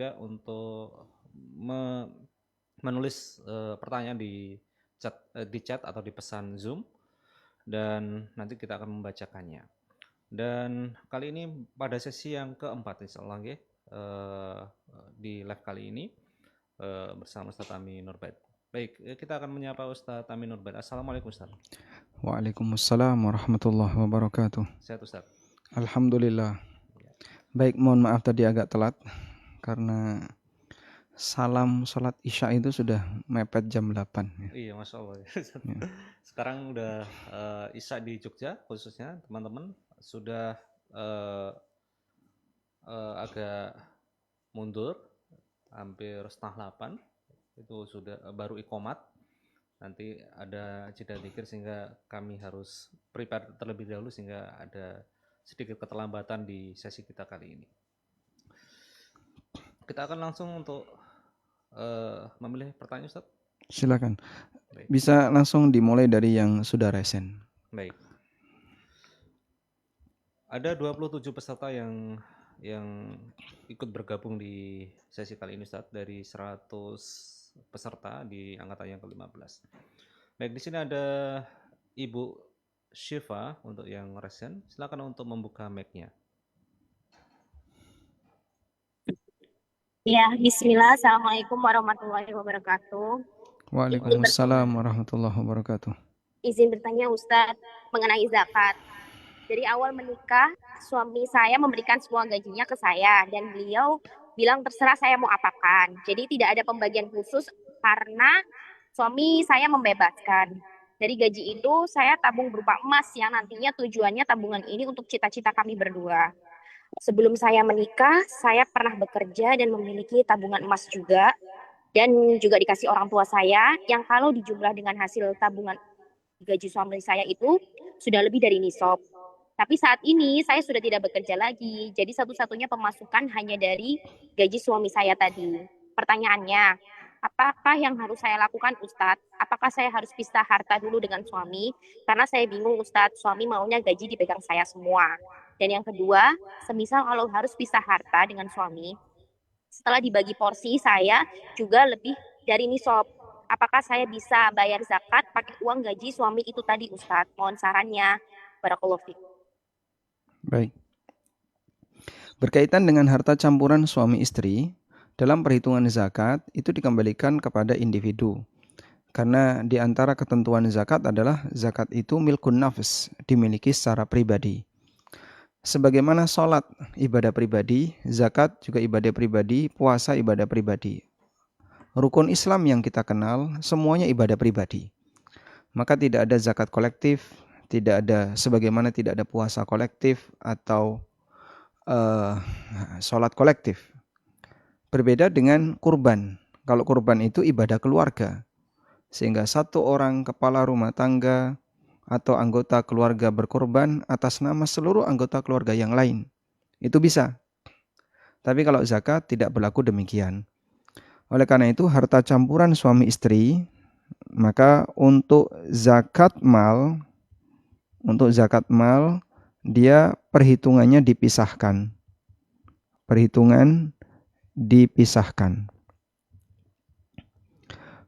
juga untuk menulis pertanyaan di chat atau di pesan Zoom, dan nanti kita akan membacakannya. Dan kali ini pada sesi yang keempat insyaallah nggih, di live kali ini bersama Ustaz Amin Nurbait. Baik, kita akan menyapa Ustaz Amin Nurbait. Assalamualaikum Ustaz. Waalaikumsalam warahmatullahi wabarakatuh. Sehat Ustaz? Alhamdulillah. Ya. Baik, mohon maaf tadi agak telat karena salam sholat isya itu sudah mepet jam 8 ya. Iya, Masya Allah. Ya. Sekarang udah isya di Jogja khususnya teman-teman sudah agak mundur, hampir setengah 8 itu sudah baru iqomat. Nanti ada jeda dikir sehingga kami harus prepare terlebih dahulu sehingga ada sedikit keterlambatan di sesi kita kali ini. Kita akan langsung untuk memilih pertanyaan Ustaz. Silakan. Baik. Bisa langsung dimulai dari yang sudah resen. Baik. Ada 27 peserta yang ikut bergabung di sesi kali ini Ustaz, dari 100 peserta di angkatan yang ke-15. Baik, di sini ada Ibu Syifa untuk yang resen. Silakan untuk membuka mic-nya. Ya, bismillah. Assalamualaikum warahmatullahi wabarakatuh. Waalaikumsalam warahmatullahi wabarakatuh. Izin bertanya Ustadz mengenai zakat. Dari awal menikah, suami saya memberikan semua gajinya ke saya dan beliau bilang terserah saya mau apakan. Jadi tidak ada pembagian khusus karena suami saya membebaskan. Dari gaji itu saya tabung berupa emas yang nantinya tujuannya tabungan ini untuk cita-cita kami berdua. Sebelum saya menikah, saya pernah bekerja dan memiliki tabungan emas juga. Dan juga dikasih orang tua saya yang kalau dijumlah dengan hasil tabungan gaji suami saya itu sudah lebih dari nisab. Tapi saat ini saya sudah tidak bekerja lagi. Jadi satu-satunya pemasukan hanya dari gaji suami saya tadi. Pertanyaannya, apakah yang harus saya lakukan Ustadz? Apakah saya harus pisah harta dulu dengan suami? Karena saya bingung Ustadz, suami maunya gaji dipegang saya semua. Dan yang kedua, semisal kalau harus pisah harta dengan suami, setelah dibagi porsi saya juga lebih dari nisab. Apakah saya bisa bayar zakat pakai uang gaji suami itu tadi Ustadz? Mohon sarannya. Barakallahu fiik. Baik. Berkaitan dengan harta campuran suami istri, dalam perhitungan zakat itu dikembalikan kepada individu. Karena di antara ketentuan zakat adalah zakat itu milkun nafs, dimiliki secara pribadi. Sebagaimana sholat ibadah pribadi, zakat juga ibadah pribadi, puasa ibadah pribadi. Rukun Islam yang kita kenal semuanya ibadah pribadi. Maka tidak ada zakat kolektif, tidak ada sebagaimana tidak ada puasa kolektif atau sholat kolektif. Berbeda dengan kurban. Kalau kurban itu ibadah keluarga. Sehingga satu orang kepala rumah tangga atau anggota keluarga berkorban atas nama seluruh anggota keluarga yang lain. Itu bisa. Tapi kalau zakat tidak berlaku demikian. Oleh karena itu harta campuran suami istri, maka untuk zakat mal dia perhitungannya dipisahkan. Perhitungan dipisahkan.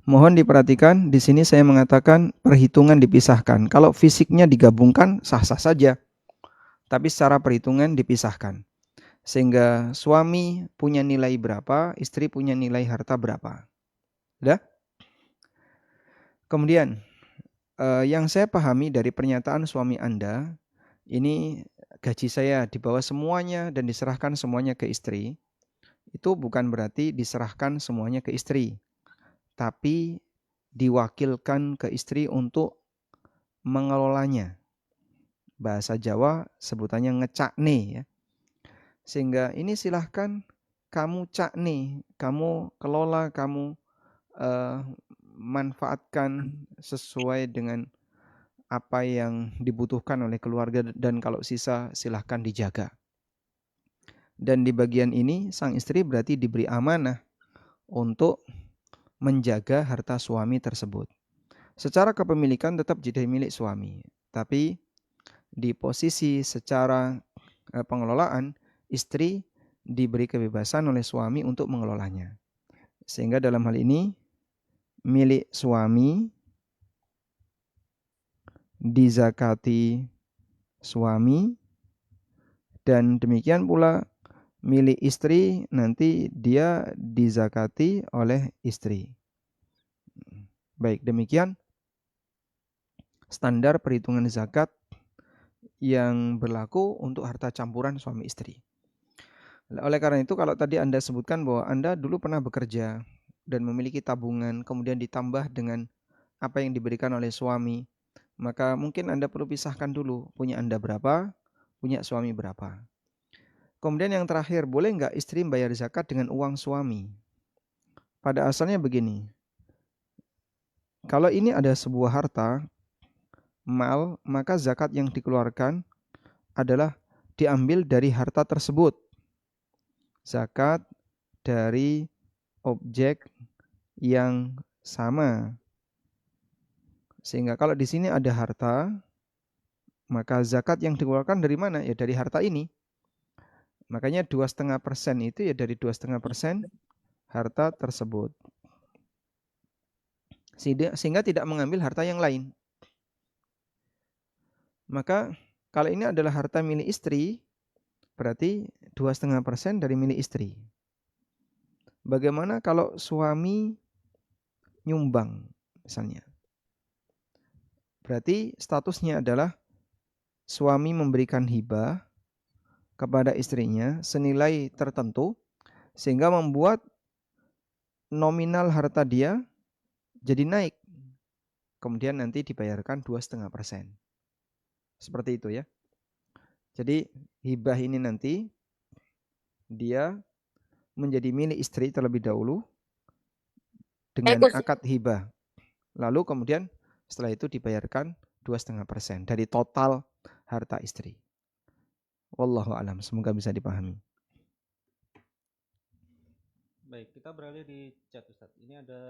Mohon diperhatikan, di sini saya mengatakan perhitungan dipisahkan. Kalau fisiknya digabungkan sah-sah saja. Tapi secara perhitungan dipisahkan. Sehingga suami punya nilai berapa, istri punya nilai harta berapa. Sudah? Kemudian, yang saya pahami dari pernyataan suami Anda, ini gaji saya dibawa semuanya dan diserahkan semuanya ke istri. Itu bukan berarti diserahkan semuanya ke istri, tapi diwakilkan ke istri untuk mengelolanya. Bahasa Jawa sebutannya ngecakne ya. Sehingga ini silahkan kamu cakne, kamu kelola, kamu manfaatkan sesuai dengan apa yang dibutuhkan oleh keluarga, dan kalau sisa silahkan dijaga. Dan di bagian ini sang istri berarti diberi amanah untuk menjaga harta suami tersebut. Secara kepemilikan tetap jadi milik suami, tapi di posisi secara pengelolaan istri diberi kebebasan oleh suami untuk mengelolanya. Sehingga dalam hal ini milik suami dizakati suami, dan demikian pula milik istri nanti dia dizakati oleh istri. Baik, demikian standar perhitungan zakat yang berlaku untuk harta campuran suami istri. Oleh karena itu, kalau tadi Anda sebutkan bahwa Anda dulu pernah bekerja dan memiliki tabungan, kemudian ditambah dengan apa yang diberikan oleh suami, maka mungkin Anda perlu pisahkan dulu, punya Anda berapa, punya suami berapa. Kemudian yang terakhir, boleh nggak istri membayar zakat dengan uang suami? Pada asalnya begini, kalau ini ada sebuah harta, mal, maka zakat yang dikeluarkan adalah diambil dari harta tersebut. Zakat dari objek yang sama. Sehingga kalau di sini ada harta, maka zakat yang dikeluarkan dari mana? Ya dari harta ini. Makanya 2,5% itu ya dari 2,5% harta tersebut. Sehingga tidak mengambil harta yang lain. Maka kalau ini adalah harta milik istri, berarti 2,5% dari milik istri. Bagaimana kalau suami nyumbang misalnya? Berarti statusnya adalah suami memberikan hibah kepada istrinya senilai tertentu sehingga membuat nominal harta dia jadi naik. Kemudian nanti dibayarkan 2,5%. Seperti itu ya. Jadi hibah ini nanti dia menjadi milik istri terlebih dahulu dengan akad hibah. Lalu kemudian setelah itu dibayarkan 2,5% dari total harta istri. Wallahu a'lam, semoga bisa dipahami. Baik, kita beralih di chat Ustaz. Ini ada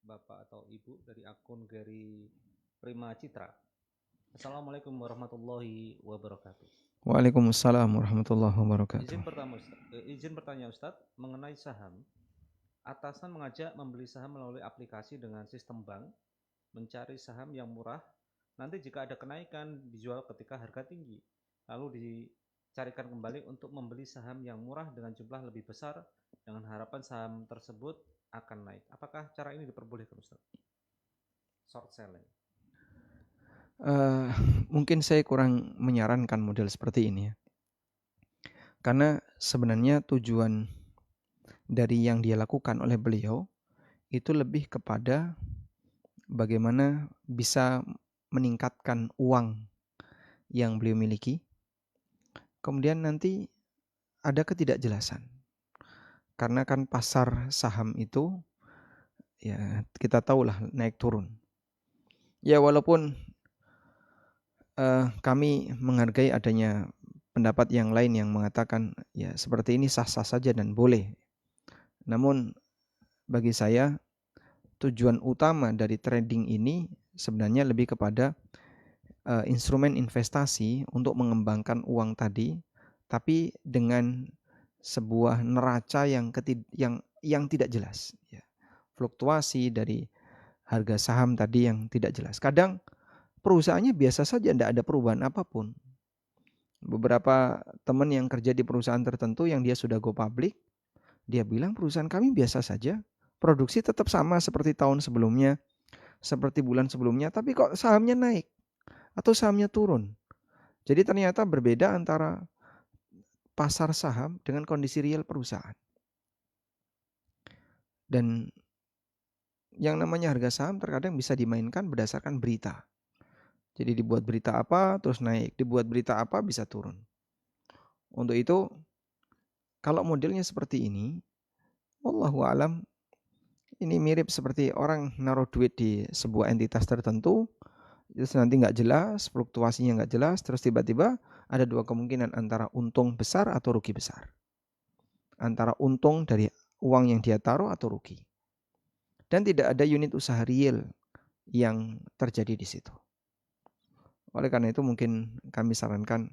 Bapak atau Ibu dari akun Gary Prima Citra. Assalamualaikum warahmatullahi wabarakatuh. Waalaikumsalam warahmatullahi wabarakatuh. Izin bertanya Ustaz, mengenai saham. Atasan mengajak membeli saham melalui aplikasi dengan sistem bank, mencari saham yang murah. Nanti jika ada kenaikan dijual ketika harga tinggi. Lalu dicarikan kembali untuk membeli saham yang murah dengan jumlah lebih besar dengan harapan saham tersebut akan naik. Apakah cara ini diperbolehkan Ustaz? Short selling. Mungkin saya kurang menyarankan model seperti ini ya. Karena sebenarnya tujuan dari yang dia lakukan oleh beliau itu lebih kepada bagaimana bisa meningkatkan uang yang beliau miliki. Kemudian nanti ada ketidakjelasan. Karena kan pasar saham itu ya kita tahulah naik turun. Ya walaupun kami menghargai adanya pendapat yang lain yang mengatakan ya seperti ini sah-sah saja dan boleh. Namun bagi saya tujuan utama dari trading ini sebenarnya lebih kepada instrumen investasi untuk mengembangkan uang tadi, tapi dengan sebuah neraca yang tidak jelas. Ya. Fluktuasi dari harga saham tadi yang tidak jelas. Kadang perusahaannya biasa saja, tidak ada perubahan apapun. Beberapa teman yang kerja di perusahaan tertentu yang dia sudah go public, dia bilang perusahaan kami biasa saja, produksi tetap sama seperti tahun sebelumnya, seperti bulan sebelumnya, tapi kok sahamnya naik atau sahamnya turun. Jadi ternyata berbeda antara pasar saham dengan kondisi real perusahaan. Dan yang namanya harga saham terkadang bisa dimainkan berdasarkan berita. Jadi dibuat berita apa terus naik, dibuat berita apa bisa turun. Untuk itu kalau modelnya seperti ini, wallahu alam, ini mirip seperti orang naruh duit di sebuah entitas tertentu, terus nanti nggak jelas, fluktuasinya nggak jelas, terus tiba-tiba ada dua kemungkinan antara untung besar atau rugi besar. Antara untung dari uang yang dia taruh atau rugi. Dan tidak ada unit usaha real yang terjadi di situ. Oleh karena itu mungkin kami sarankan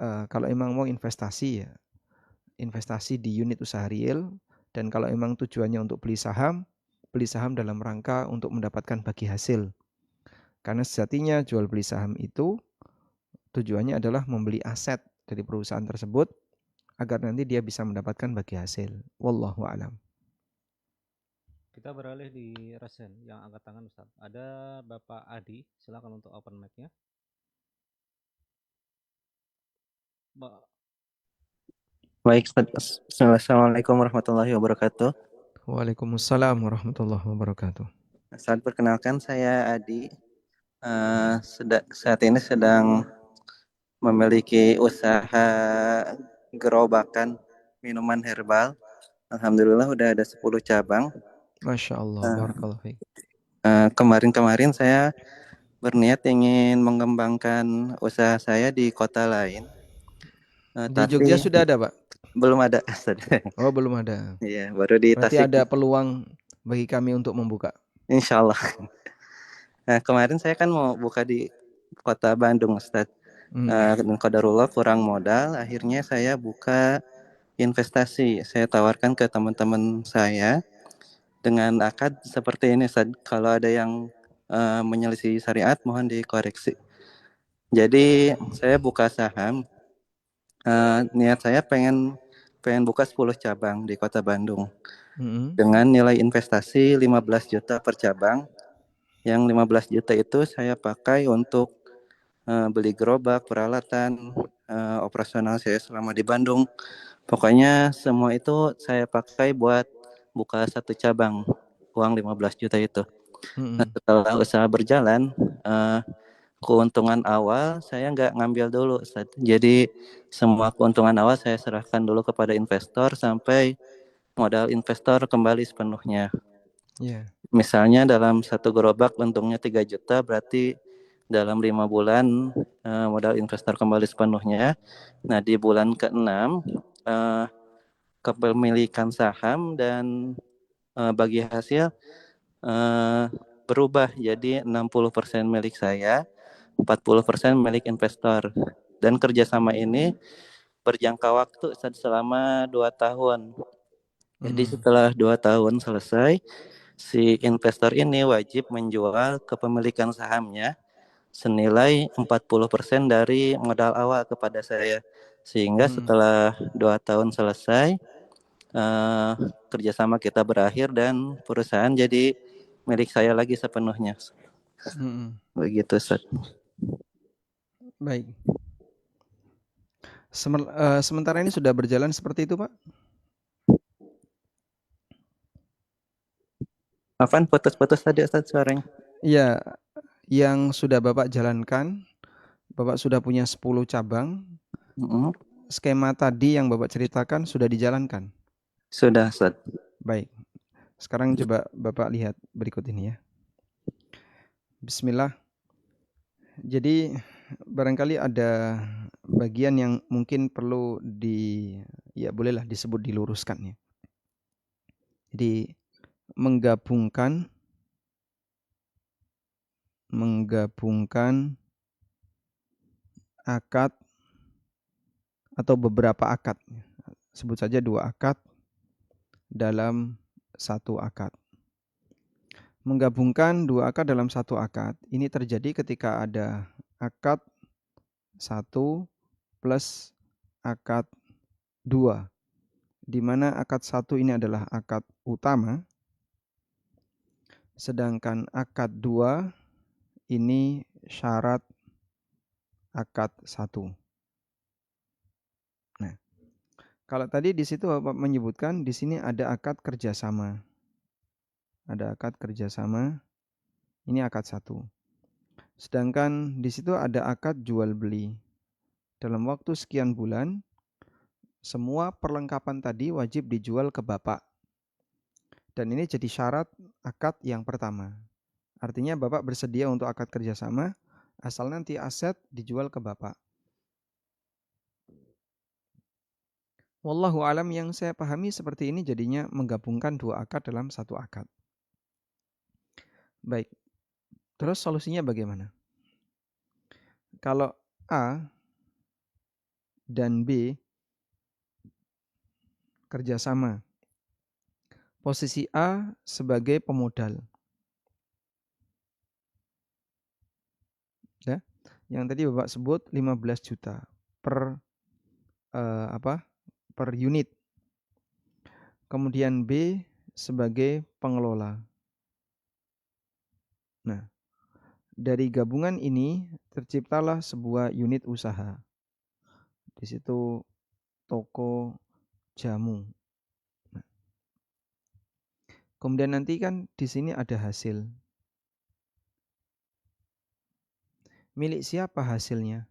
kalau emang mau investasi ya, investasi di unit usaha real, dan kalau emang tujuannya untuk beli saham dalam rangka untuk mendapatkan bagi hasil. Karena sejatinya jual beli saham itu tujuannya adalah membeli aset dari perusahaan tersebut agar nanti dia bisa mendapatkan bagi hasil. Wallahu a'lam. Kita beralih di Resen yang angkat tangan Ustaz. Ada Bapak Adi, silakan untuk open mic-nya. Ba- Baik, Ustaz. Assalamualaikum warahmatullahi wabarakatuh. Waalaikumsalam warahmatullahi wabarakatuh. Saat perkenalkan, saya Adi. Saat ini sedang memiliki usaha gerobakan minuman herbal. Alhamdulillah udah ada 10 cabang. Masya Allah, Eh, barakallahu fiik. Kemarin-kemarin saya berniat ingin mengembangkan usaha saya di kota lain. Di Jogja Tapi sudah ada, Pak? belum ada, Ustaz. Oh, belum ada. Iya, baru di Berarti Tasik. ada peluang bagi kami untuk membuka. Insya Allah. Nah, kemarin saya kan mau buka di kota Bandung, Ustaz. Dan qadarullah kurang modal, akhirnya saya buka investasi. Saya tawarkan ke teman-teman saya dengan akad seperti ini, Ustaz. Kalau ada yang menyelisih syariat, mohon dikoreksi. Jadi saya buka saham. Niat saya pengen buka 10 cabang di kota Bandung dengan nilai investasi 15 juta per cabang. Yang 15 juta itu saya pakai untuk beli gerobak, peralatan, operasional saya selama di Bandung. Pokoknya semua itu saya pakai buat buka satu cabang, uang 15 juta itu. Nah, setelah usaha berjalan, keuntungan awal saya nggak ngambil dulu, Ustaz. Jadi semua keuntungan awal saya serahkan dulu kepada investor sampai modal investor kembali sepenuhnya. Misalnya dalam satu gerobak untungnya 3 juta, berarti dalam 5 bulan modal investor kembali sepenuhnya. Nah, di bulan ke-6 kepemilikan saham dan bagi hasil berubah jadi 60% milik saya, 40% milik investor. Dan kerjasama ini berjangka waktu selama 2 tahun. Jadi setelah 2 tahun selesai, si investor ini wajib menjual kepemilikan sahamnya senilai 40% dari modal awal kepada saya. Sehingga setelah 2 tahun selesai, kerjasama kita berakhir dan perusahaan jadi milik saya lagi sepenuhnya. Begitu, Ustaz. Baik. Sementara ini sudah berjalan seperti itu, Pak? Apaan putus-putus tadi, Ustaz, suaranya? Iya, yang sudah Bapak jalankan, Bapak sudah punya 10 cabang. Skema tadi yang Bapak ceritakan sudah dijalankan? Sudah, Ustaz. Baik. Sekarang coba Bapak lihat berikut ini ya. Bismillah. Jadi barangkali ada bagian yang mungkin perlu bolehlah disebut diluruskan ya. Jadi menggabungkan akad atau beberapa akad. Sebut saja 2 akad dalam 1 akad. Menggabungkan 2 akad dalam 1 akad ini terjadi ketika ada akad 1 plus akad 2, di mana akad 1 ini adalah akad utama, sedangkan akad 2 ini syarat akad 1. Nah, kalau tadi di situ Bapak menyebutkan di sini ada akad kerjasama. Ada akad kerjasama, ini akad 1. Sedangkan di situ ada akad jual beli. Dalam waktu sekian bulan, semua perlengkapan tadi wajib dijual ke Bapak. Dan ini jadi syarat akad yang pertama. Artinya Bapak bersedia untuk akad kerjasama, asal nanti aset dijual ke Bapak. Wallahu alam, yang saya pahami seperti ini jadinya menggabungkan 2 akad dalam 1 akad. Baik, terus solusinya bagaimana? Kalau A dan B kerjasama. Posisi A sebagai pemodal. Ya, yang tadi Bapak sebut 15 juta per per unit. Kemudian B sebagai pengelola. Nah, dari gabungan ini terciptalah sebuah unit usaha. Di situ toko jamu. Nah, kemudian nanti kan di sini ada hasil. Milik siapa hasilnya?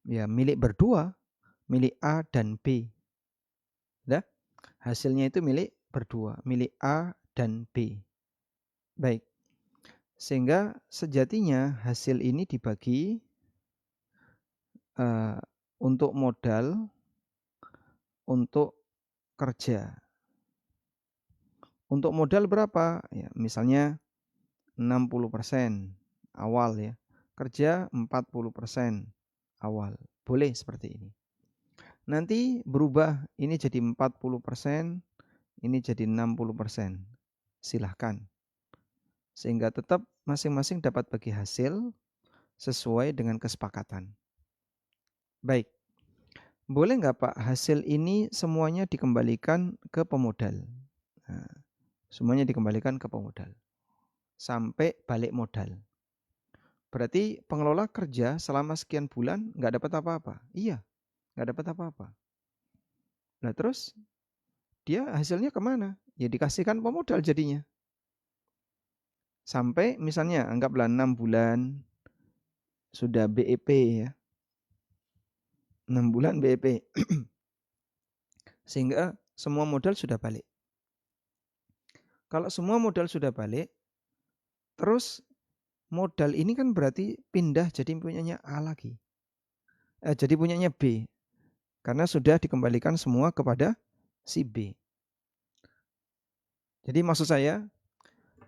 Ya, milik berdua, milik A dan B. Dah? Hasilnya itu milik berdua, milik A dan B. Baik. Sehingga sejatinya hasil ini dibagi untuk modal, untuk kerja. Untuk modal berapa? Ya, misalnya 60% awal ya. Kerja 40% awal. Boleh seperti ini. Nanti berubah, ini jadi 40%, ini jadi 60%. Silahkan. Sehingga tetap masing-masing dapat bagi hasil sesuai dengan kesepakatan. Baik. Boleh nggak Pak hasil ini semuanya dikembalikan ke pemodal? Nah, semuanya dikembalikan ke pemodal. Sampai balik modal. Berarti pengelola kerja selama sekian bulan nggak dapat apa-apa? Iya, nggak dapat apa-apa. Nah terus dia hasilnya kemana? Ya dikasihkan pemodal jadinya. Sampai misalnya anggaplah 6 bulan sudah BEP ya. 6 bulan BEP. Sehingga semua modal sudah balik. Kalau semua modal sudah balik, terus modal ini kan berarti pindah jadi punyanya A lagi. Jadi punyanya B. Karena sudah dikembalikan semua kepada si B. Jadi maksud saya,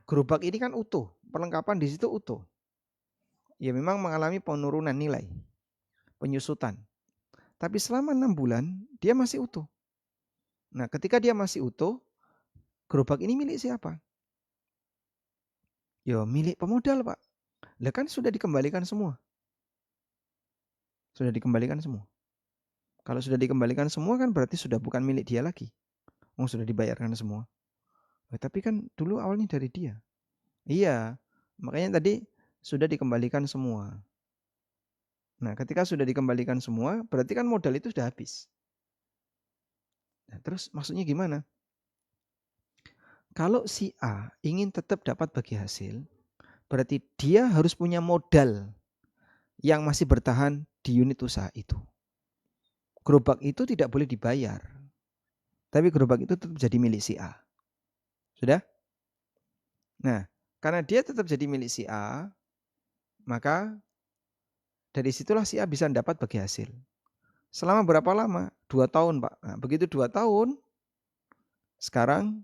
gerobak ini kan utuh. Perlengkapan di situ utuh. Ya memang mengalami penurunan nilai. Penyusutan. Tapi selama 6 bulan, dia masih utuh. Nah ketika dia masih utuh, gerobak ini milik siapa? Ya milik pemodal Pak. Lah kan sudah dikembalikan semua. Sudah dikembalikan semua. Kalau sudah dikembalikan semua kan berarti sudah bukan milik dia lagi. Sudah dibayarkan semua. Tapi kan dulu awalnya dari dia. Iya, makanya tadi sudah dikembalikan semua. Nah ketika sudah dikembalikan semua, berarti kan modal itu sudah habis. Nah, terus maksudnya gimana? Kalau si A ingin tetap dapat bagi hasil, berarti dia harus punya modal yang masih bertahan di unit usaha itu. Gerobak itu tidak boleh dibayar. Tapi gerobak itu tetap jadi milik si A. Sudah? Nah, karena dia tetap jadi milik si A, maka dari situlah si A bisa dapat bagi hasil. Selama berapa lama? 2 tahun Pak. Nah, begitu 2 tahun, sekarang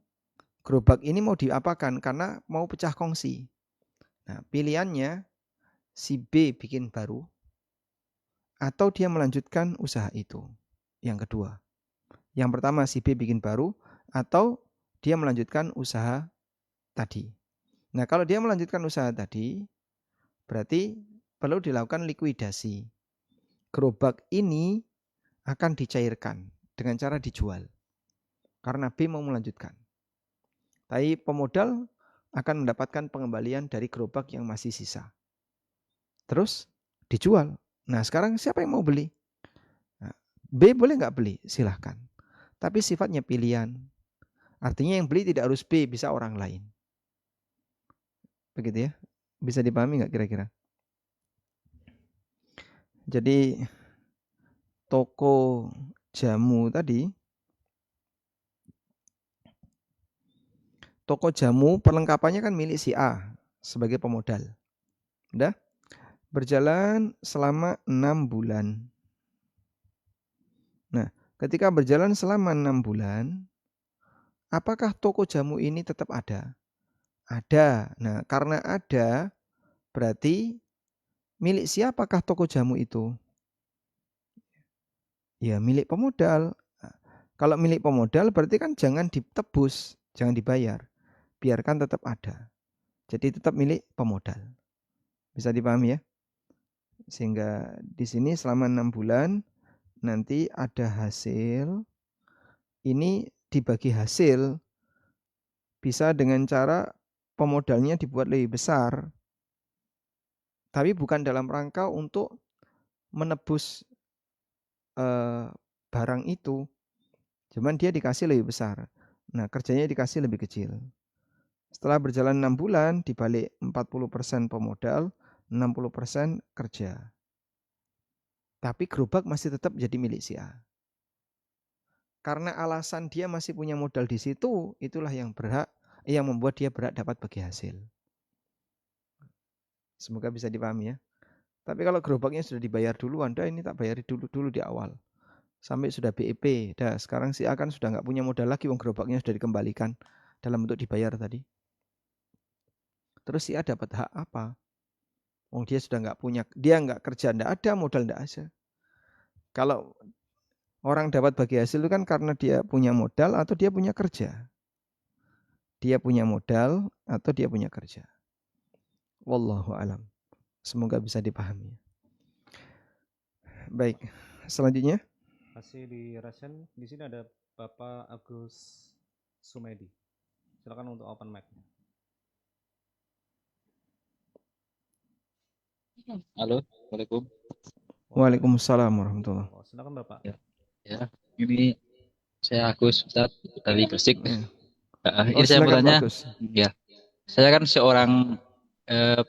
gerobak ini mau diapakan? Karena mau pecah kongsi. Nah, pilihannya si B bikin baru atau dia melanjutkan usaha itu. Yang kedua. Yang pertama si B bikin baru atau dia melanjutkan usaha tadi. Nah, kalau dia melanjutkan usaha tadi, berarti perlu dilakukan likuidasi. Gerobak ini akan dicairkan dengan cara dijual. Karena B mau melanjutkan. Tapi pemodal akan mendapatkan pengembalian dari gerobak yang masih sisa. Terus dijual. Nah sekarang siapa yang mau beli? Nah, B boleh nggak beli? Silahkan. Tapi sifatnya pilihan. Artinya yang beli tidak harus B, bisa orang lain. Begitu ya. Bisa dipahami nggak kira-kira? Jadi toko jamu tadi, toko jamu perlengkapannya kan milik si A sebagai pemodal. Udah? Berjalan selama 6 bulan. Nah, ketika berjalan selama 6 bulan, apakah toko jamu ini tetap ada? Ada. Nah, karena ada, berarti milik siapakah toko jamu itu? Ya milik pemodal. Nah, kalau milik pemodal berarti kan jangan ditebus, jangan dibayar. Biarkan tetap ada. Jadi tetap milik pemodal. Bisa dipahami ya? Sehingga di sini selama 6 bulan nanti ada hasil, ini dibagi hasil bisa dengan cara pemodalnya dibuat lebih besar. Tapi bukan dalam rangka untuk menebus barang itu. Cuman dia dikasih lebih besar. Nah, kerjanya dikasih lebih kecil. Setelah berjalan 6 bulan, dibalik 40% pemodal, 60% kerja. Tapi gerobak masih tetap jadi milik si A. Karena alasan dia masih punya modal di situ, itulah yang membuat dia berhak dapat bagi hasil. Semoga bisa dipahami ya. Tapi kalau gerobaknya sudah dibayar dulu, Anda ini tak bayari dulu di awal. Sampai sudah BEP, sekarang si A kan sudah nggak punya modal lagi, uang gerobaknya sudah dikembalikan dalam bentuk dibayar tadi. Terus si A dapat hak apa? Wong dia sudah nggak punya, dia nggak kerja, nggak ada modal, nggak ada. Kalau orang dapat bagi hasil itu kan karena dia punya modal atau dia punya kerja. Dia punya modal atau dia punya kerja. Wallahu alam. Semoga bisa dipahami. Baik, selanjutnya. Masih di Rasen, di sini ada Bapak Agus Sumedi. Silakan untuk open mic. Halo, Assalamualaikum. Waalaikumsalam warahmatullahi wabarakatuh. Silakan Bapak. Ya, ini saya Agus Ustaz dari Gresik. Ini saya silakan, bertanya, Pak Agus. ya, saya kan seorang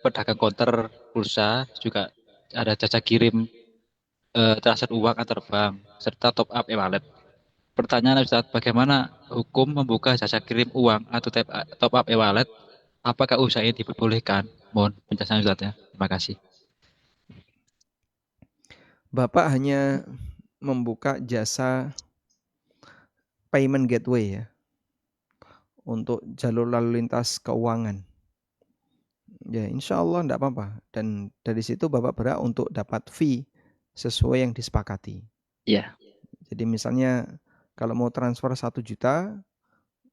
pedagang konter pulsa, juga ada jasa kirim transfer uang antar bank serta top up e-wallet. Pertanyaan Ustaz, bagaimana hukum membuka jasa kirim uang atau top up e-wallet? Apakah usaha ini diperbolehkan? Mohon penjelasan Ustaz ya. Terima kasih. Bapak hanya membuka jasa payment gateway ya, untuk jalur lalu lintas keuangan. Ya insya Allah enggak apa-apa. Dan dari situ Bapak berhak untuk dapat fee sesuai yang disepakati. Iya. Jadi misalnya kalau mau transfer 1 juta,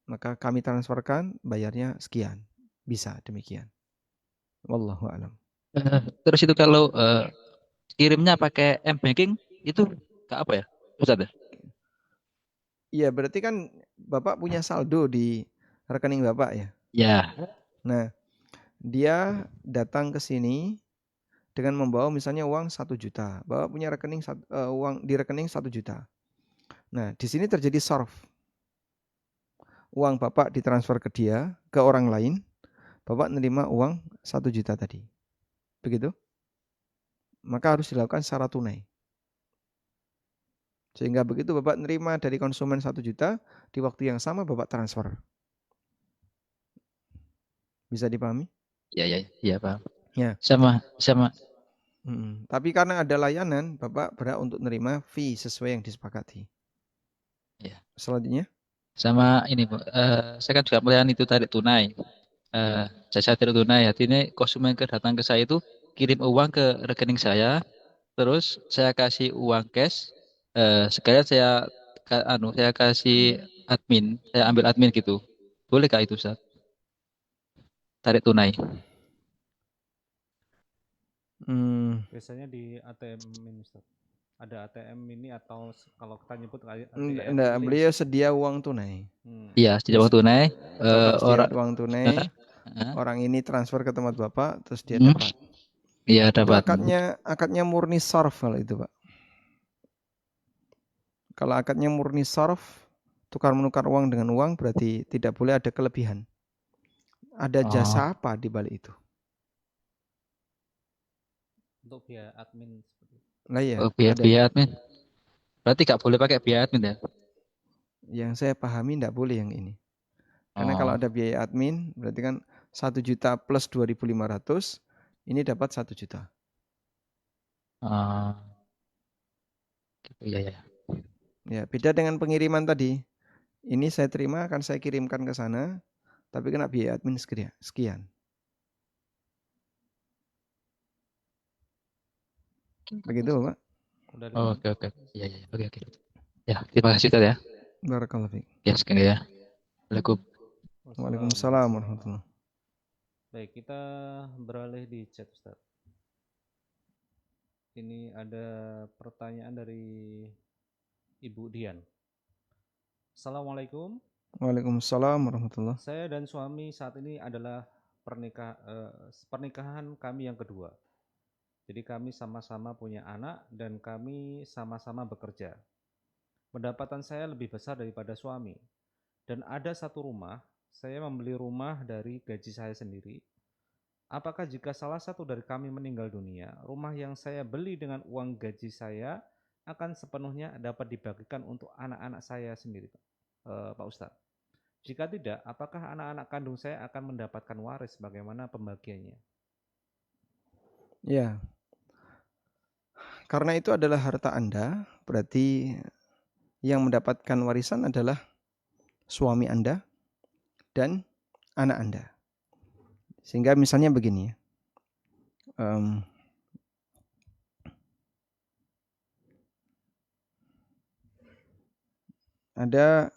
maka kami transferkan, bayarnya sekian. Bisa demikian. Wallahu a'lam. Terus itu kalau kirimnya pakai m-banking itu nggak apa ya, Ustaz? Iya, berarti kan Bapak punya saldo di rekening Bapak ya. Ya. Nah, dia datang ke sini dengan membawa misalnya uang 1 juta. Bapak punya rekening uang di rekening 1 juta. Nah, di sini terjadi sorf. Uang Bapak ditransfer ke dia, ke orang lain. Bapak menerima uang 1 juta tadi. Begitu? Maka harus dilakukan secara tunai. Sehingga begitu Bapak nerima dari konsumen 1 juta, di waktu yang sama Bapak transfer. Bisa dipahami? Ya, Pak. Ya. Sama. Tapi karena ada layanan, Bapak berhak untuk menerima fee sesuai yang disepakati. Ya. Selanjutnya? Sama ini, Bu. Saya kan juga melayani itu tarik tunai. Jasa tarik tunai. Artinya konsumen datang ke saya itu kirim uang ke rekening saya, terus saya kasih uang cash. Sekalian saya kasih admin, saya ambil admin gitu. Bolehkah itu, Ustaz? Tarik tunai. Biasanya di ATM ini, Ustaz. Ada ATM ini atau kalau kita nyebut ATM. Enggak, beliau sedia uang tunai. Iya, sedia uang tunai. Uang tunai. Orang ini transfer ke tempat Bapak, terus dia dapat. Iya, dapat. Akadnya murni sarf kalau itu, Pak. Kalau akadnya murni sarf, tukar menukar uang dengan uang, berarti tidak boleh ada kelebihan. Ada jasa apa di balik itu? Untuk biaya admin seperti itu. Lah ya. Biaya admin. Berarti nggak boleh pakai biaya admin ya? Yang saya pahami nggak boleh yang ini. Karena kalau ada biaya admin, berarti kan 1 juta plus 2.500, ini dapat 1 juta. Iya. Ya, beda dengan pengiriman tadi. Ini saya terima, akan saya kirimkan ke sana, tapi kena biaya admin sekian. Begitu, Pak? Udah Oh, 5 oke oke. Iya iya. Oke oke. Ya, terima kasih Ustaz ya. Barakallahu fiik. Ya, sekian ya. Assalamualaikum. Waalaikumsalam warahmatullahi. Baik, kita beralih di chat Ustaz. Ini ada pertanyaan dari Ibu Dian. Assalamualaikum. Waalaikumsalam warahmatullahi. Saya dan suami saat ini adalah pernikahan kami yang kedua. Jadi kami sama-sama punya anak dan kami sama-sama bekerja. Pendapatan saya lebih besar daripada suami. Dan ada satu rumah, saya membeli rumah dari gaji saya sendiri. Apakah jika salah satu dari kami meninggal dunia, rumah yang saya beli dengan uang gaji saya akan sepenuhnya dapat dibagikan untuk anak-anak saya sendiri, Pak Ustadz? Jika tidak, apakah anak-anak kandung saya akan mendapatkan waris? Bagaimana pembagiannya? Ya, karena itu adalah harta Anda, berarti yang mendapatkan warisan adalah suami Anda dan anak Anda. Sehingga misalnya begini, ada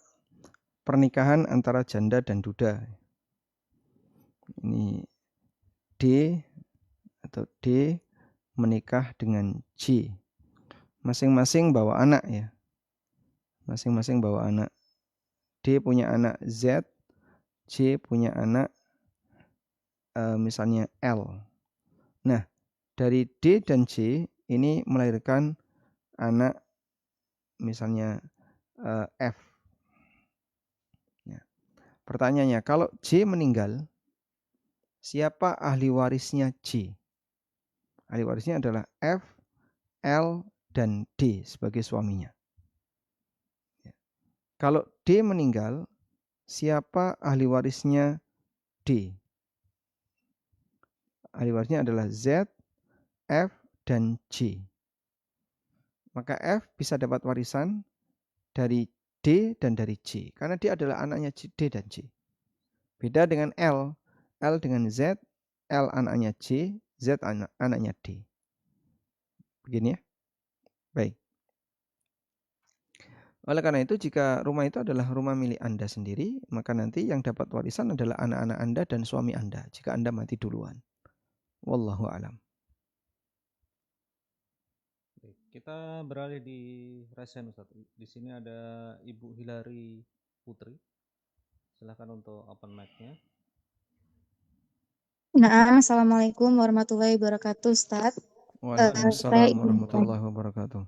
pernikahan antara janda dan duda. Ini D atau D menikah dengan C. Masing-masing bawa anak ya. Masing-masing bawa anak. D punya anak Z, C punya anak misalnya L. Nah, dari D dan C ini melahirkan anak misalnya F. Ya. Pertanyaannya, kalau C meninggal, siapa ahli warisnya C? Ahli warisnya adalah F, L, dan D sebagai suaminya. Ya. Kalau D meninggal, siapa ahli warisnya D? Ahli warisnya adalah Z, F, dan C. Maka F bisa dapat warisan dari D dan dari C. Karena dia adalah anaknya D dan C. Beda dengan L. L dengan Z, L anaknya C, Z anaknya D. Begini ya. Baik. Oleh karena itu, jika rumah itu adalah rumah milik Anda sendiri, maka nanti yang dapat warisan adalah anak-anak Anda dan suami Anda, jika Anda mati duluan. Wallahu a'lam. Kita beralih di Resen Ustaz. Di sini ada Ibu Hilary Putri. Silakan untuk open mic-nya. Nah, Assalamualaikum warahmatullahi wabarakatuh, Ustaz. Waalaikumsalam warahmatullahi wabarakatuh.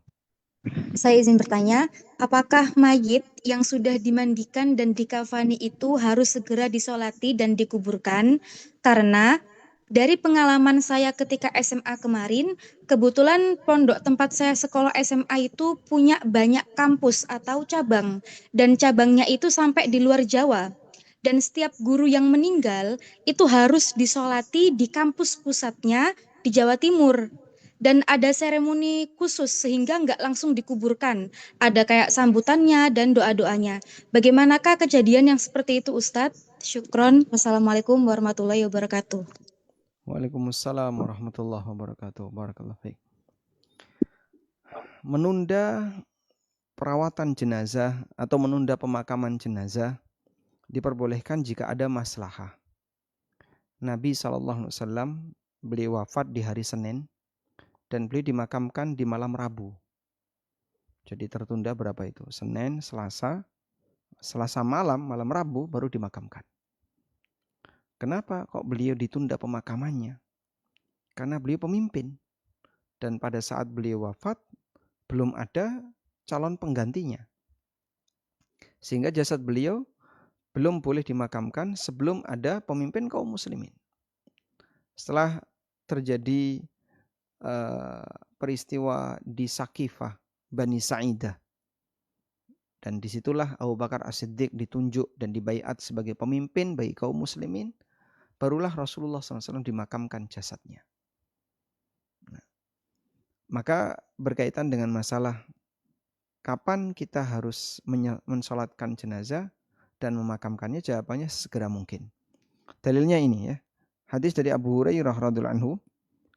Saya izin bertanya, apakah mayit yang sudah dimandikan dan dikafani itu harus segera disolati dan dikuburkan? Karena dari pengalaman saya ketika SMA kemarin, kebetulan pondok tempat saya sekolah SMA itu punya banyak kampus atau cabang, dan cabangnya itu sampai di luar Jawa. Dan setiap guru yang meninggal itu harus disolati di kampus pusatnya di Jawa Timur. Dan ada seremoni khusus sehingga nggak langsung dikuburkan. Ada kayak sambutannya dan doa-doanya. Bagaimanakah kejadian yang seperti itu, Ustadz? Syukron. Wassalamualaikum warahmatullahi wabarakatuh. Waalaikumsalam warahmatullahi wabarakatuh. Barakallahu fiik. Menunda perawatan jenazah atau menunda pemakaman jenazah diperbolehkan jika ada maslahah. Nabi SAW beliau wafat di hari Senin dan beliau dimakamkan di malam Rabu. Jadi tertunda berapa itu? Senin, Selasa malam Rabu baru dimakamkan. Kenapa kok beliau ditunda pemakamannya? Karena beliau pemimpin. Dan pada saat beliau wafat, belum ada calon penggantinya. Sehingga jasad beliau belum boleh dimakamkan sebelum ada pemimpin kaum muslimin. Setelah terjadi peristiwa di Sakifah, Bani Sa'idah. Dan disitulah Abu Bakar As-Siddiq ditunjuk dan dibaiat sebagai pemimpin bagi kaum muslimin. Barulah Rasulullah SAW dimakamkan jasadnya. Nah, maka berkaitan dengan masalah kapan kita harus mensolatkan jenazah dan memakamkannya, jawabannya segera mungkin. Dalilnya ini ya. Hadis dari Abu Hurairah radhiyallahu anhu,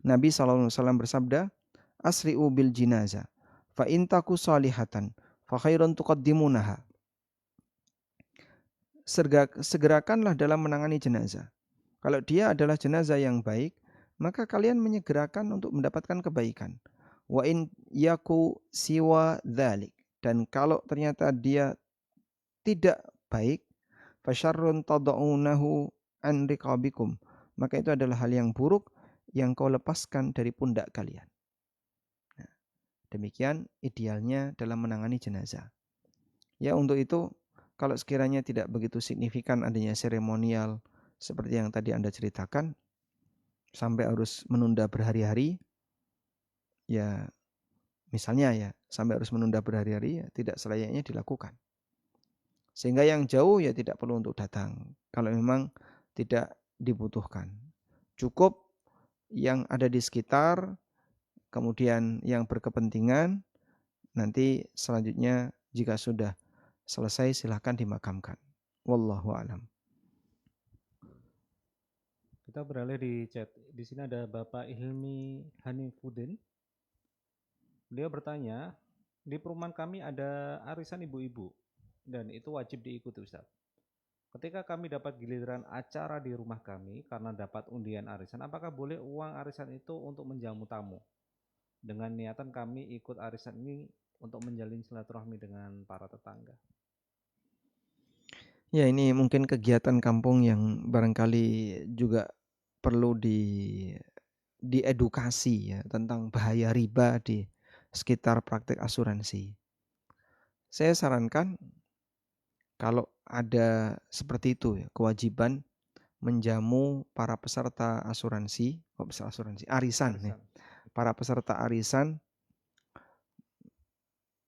Nabi SAW bersabda, "Asri'u bil jinazah, Fa in taku salihatan fa khairun tuqaddimunaha. Segerakanlah dalam menangani jenazah. Kalau dia adalah jenazah yang baik, maka kalian menyegerakan untuk mendapatkan kebaikan. Wa in yaku siwa dzalik, dan kalau ternyata dia tidak baik, fasyarrun tad'unahu an riqabikum, maka itu adalah hal yang buruk yang kau lepaskan dari pundak kalian. Nah, demikian idealnya dalam menangani jenazah. Ya, untuk itu kalau sekiranya tidak begitu signifikan adanya seremonial seperti yang tadi Anda ceritakan, sampai harus menunda berhari-hari, ya misalnya ya, sampai harus menunda berhari-hari, ya tidak selayaknya dilakukan. Sehingga yang jauh ya tidak perlu untuk datang, kalau memang tidak dibutuhkan. Cukup yang ada di sekitar, kemudian yang berkepentingan, nanti selanjutnya jika sudah selesai silahkan dimakamkan. Wallahu a'lam. Kita beralih di chat. Di sini ada Bapak Hilmi Hanifuddin. Beliau bertanya, di perumahan kami ada arisan ibu-ibu dan itu wajib diikuti, Ustaz. Ketika kami dapat giliran acara di rumah kami karena dapat undian arisan, apakah boleh uang arisan itu untuk menjamu tamu? Dengan niatan kami ikut arisan ini untuk menjalin silaturahmi dengan para tetangga. Ya, ini mungkin kegiatan kampung yang barangkali juga perlu diedukasi ya tentang bahaya riba di sekitar praktik asuransi. Saya sarankan kalau ada seperti itu ya, kewajiban menjamu para peserta asuransi, arisan. Ya. Para peserta arisan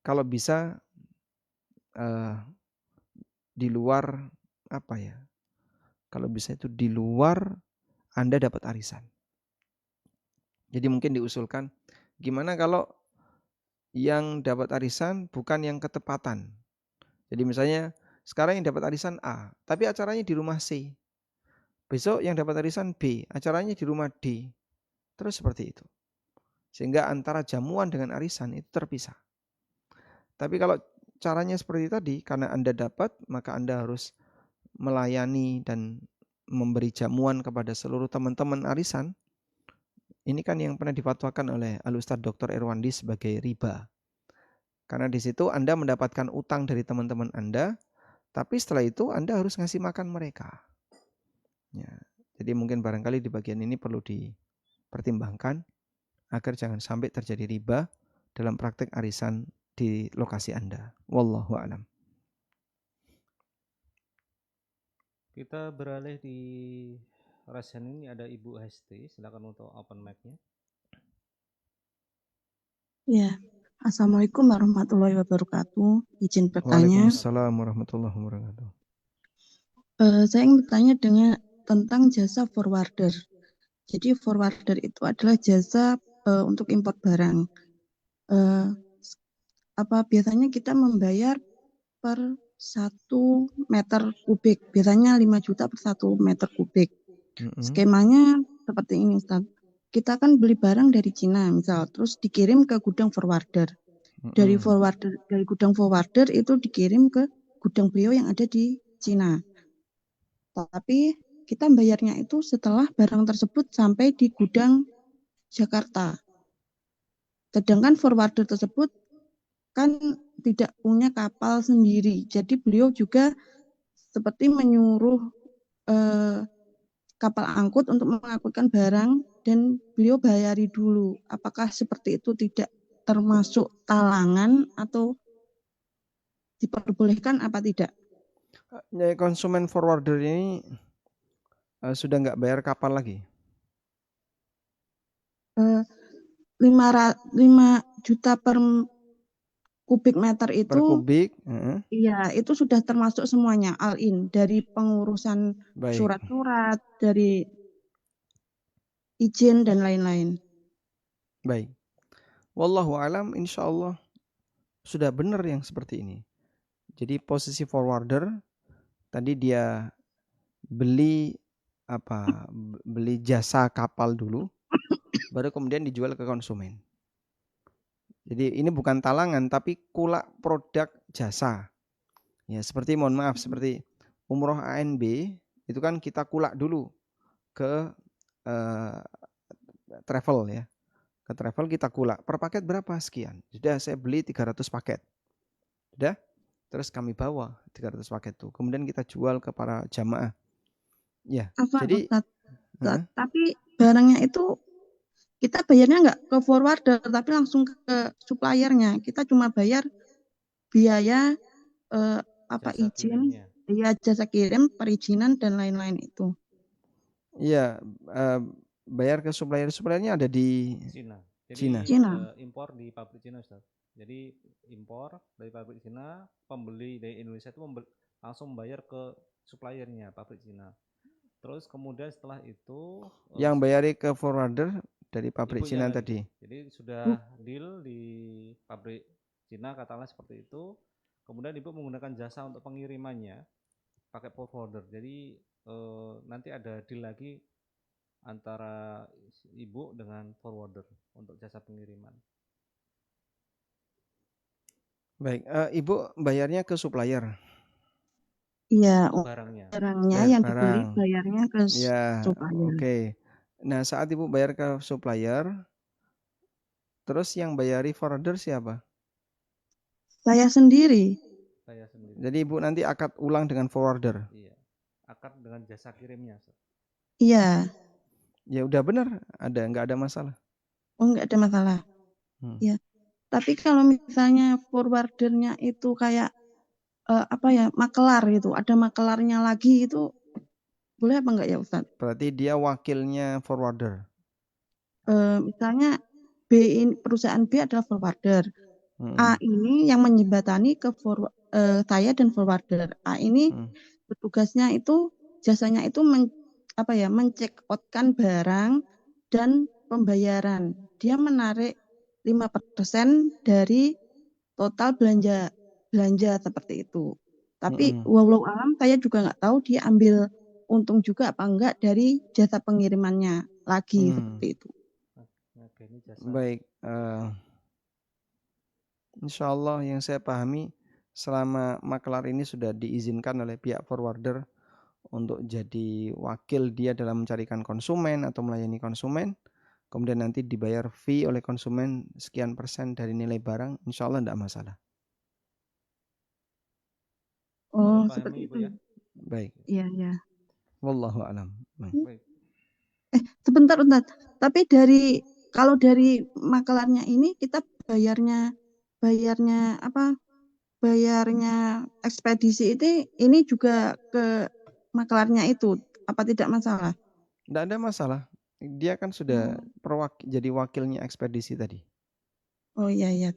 kalau bisa di luar apa ya? Kalau bisa itu di luar Anda dapat arisan. Jadi mungkin diusulkan gimana kalau yang dapat arisan bukan yang ketepatan. Jadi misalnya sekarang yang dapat arisan A, tapi acaranya di rumah C. Besok yang dapat arisan B, acaranya di rumah D. Terus seperti itu. Sehingga antara jamuan dengan arisan itu terpisah. Tapi kalau caranya seperti tadi, karena Anda dapat, maka Anda harus melayani dan memberi jamuan kepada seluruh teman-teman arisan. Ini kan yang pernah difatwakan oleh Al-Ustadz Dr. Irwandi sebagai riba. Karena di situ Anda mendapatkan utang dari teman-teman Anda, tapi setelah itu Anda harus ngasih makan mereka. Ya, jadi mungkin barangkali di bagian ini perlu dipertimbangkan agar jangan sampai terjadi riba dalam praktek arisan di lokasi Anda. Wallahu a'lam. Kita beralih di rasian ini ada Ibu Hesti, silakan untuk open mic-nya. Ya, Assalamualaikum warahmatullahi wabarakatuh. Izin bertanya. Waalaikumsalam warahmatullahi wabarakatuh. Saya ingin bertanya tentang jasa forwarder. Jadi forwarder itu adalah jasa untuk impor barang. Biasanya kita membayar per 1 meter kubik. Biasanya 5 juta per 1 meter kubik. Skemanya seperti ini, Ustaz. Kita kan beli barang dari Cina, misal, terus dikirim ke gudang forwarder. Dari gudang forwarder itu dikirim ke gudang beliau yang ada di Cina. Tapi kita bayarnya itu setelah barang tersebut sampai di gudang Jakarta. Sedangkan forwarder tersebut kan tidak punya kapal sendiri. Jadi beliau juga seperti menyuruh kapal angkut untuk mengangkutkan barang dan beliau bayari dulu. Apakah seperti itu tidak termasuk talangan atau diperbolehkan apa tidak? Konsumen forwarder ini sudah nggak bayar kapal lagi? 5 juta per kubik meter itu. Per kubik? Iya, itu sudah termasuk semuanya all-in, dari pengurusan surat-surat, dari izin dan lain-lain. Baik. Wallahu alam, insyaallah sudah benar yang seperti ini. Jadi posisi forwarder tadi dia beli jasa kapal dulu, baru kemudian dijual ke konsumen. Jadi ini bukan talangan tapi kulak produk jasa. Ya, seperti mohon maaf seperti umroh ANB itu kan kita kulak dulu ke travel ya. Ke travel kita kulak. Per paket berapa? Sekian. Sudah saya beli 300 paket. Sudah? Terus kami bawa 300 paket itu. Kemudian kita jual ke para jamaah. Ya. Afwan Jadi Ustadz, tapi barangnya itu kita bayarnya nggak ke forwarder, tapi langsung ke suppliernya. Kita cuma bayar biaya izin, jasa kirim, perizinan dan lain-lain itu. Iya, bayar ke suppliernya ada di Cina. Cina. Impor di pabrik Cina, Ustaz. Jadi impor dari pabrik Cina, pembeli dari Indonesia itu langsung membayar ke suppliernya pabrik Cina. Terus kemudian setelah itu yang bayari ke forwarder dari pabrik Cina tadi. Jadi sudah deal di pabrik Cina katakanlah seperti itu. Kemudian ibu menggunakan jasa untuk pengirimannya pakai forwarder. Jadi nanti ada deal lagi antara ibu dengan forwarder untuk jasa pengiriman. Baik, ibu bayarnya ke supplier. Iya, barangnya yang dibeli bayarnya ke supplier. Oke. Nah, saat ibu bayar ke supplier, terus yang bayari forwarder siapa? Saya sendiri. Jadi ibu nanti akad ulang dengan forwarder. Iya, akad dengan jasa kirimnya. Iya. Ya udah benar, nggak ada masalah. Oh, nggak ada masalah. Ya. Tapi kalau misalnya forwardernya itu kayak makelar gitu, ada makelarnya lagi itu boleh apa enggak ya Ustaz? Berarti dia wakilnya forwarder. Misalnya perusahaan B adalah forwarder. A ini yang menjembatani ke saya dan forwarder. A ini petugasnya itu jasanya itu mencek outkan barang dan pembayaran. Dia menarik 5% dari total belanja seperti itu. Tapi walau alam saya juga nggak tahu dia ambil untung juga apa enggak dari jasa pengirimannya lagi seperti itu. Baik, insya Allah yang saya pahami selama makelar ini sudah diizinkan oleh pihak forwarder untuk jadi wakil dia dalam mencarikan konsumen atau melayani konsumen, kemudian nanti dibayar fee oleh konsumen sekian persen dari nilai barang, insya Allah tidak masalah. Oh, seperti itu ya. Baik. Iya. Wallahu a'lam. Baik. Sebentar Ustaz. Tapi kalau dari makelarnya ini kita bayarnya ekspedisi ini juga ke makelarnya itu, apa tidak masalah? Tidak ada masalah. Dia kan sudah jadi wakilnya ekspedisi tadi. Oh iya.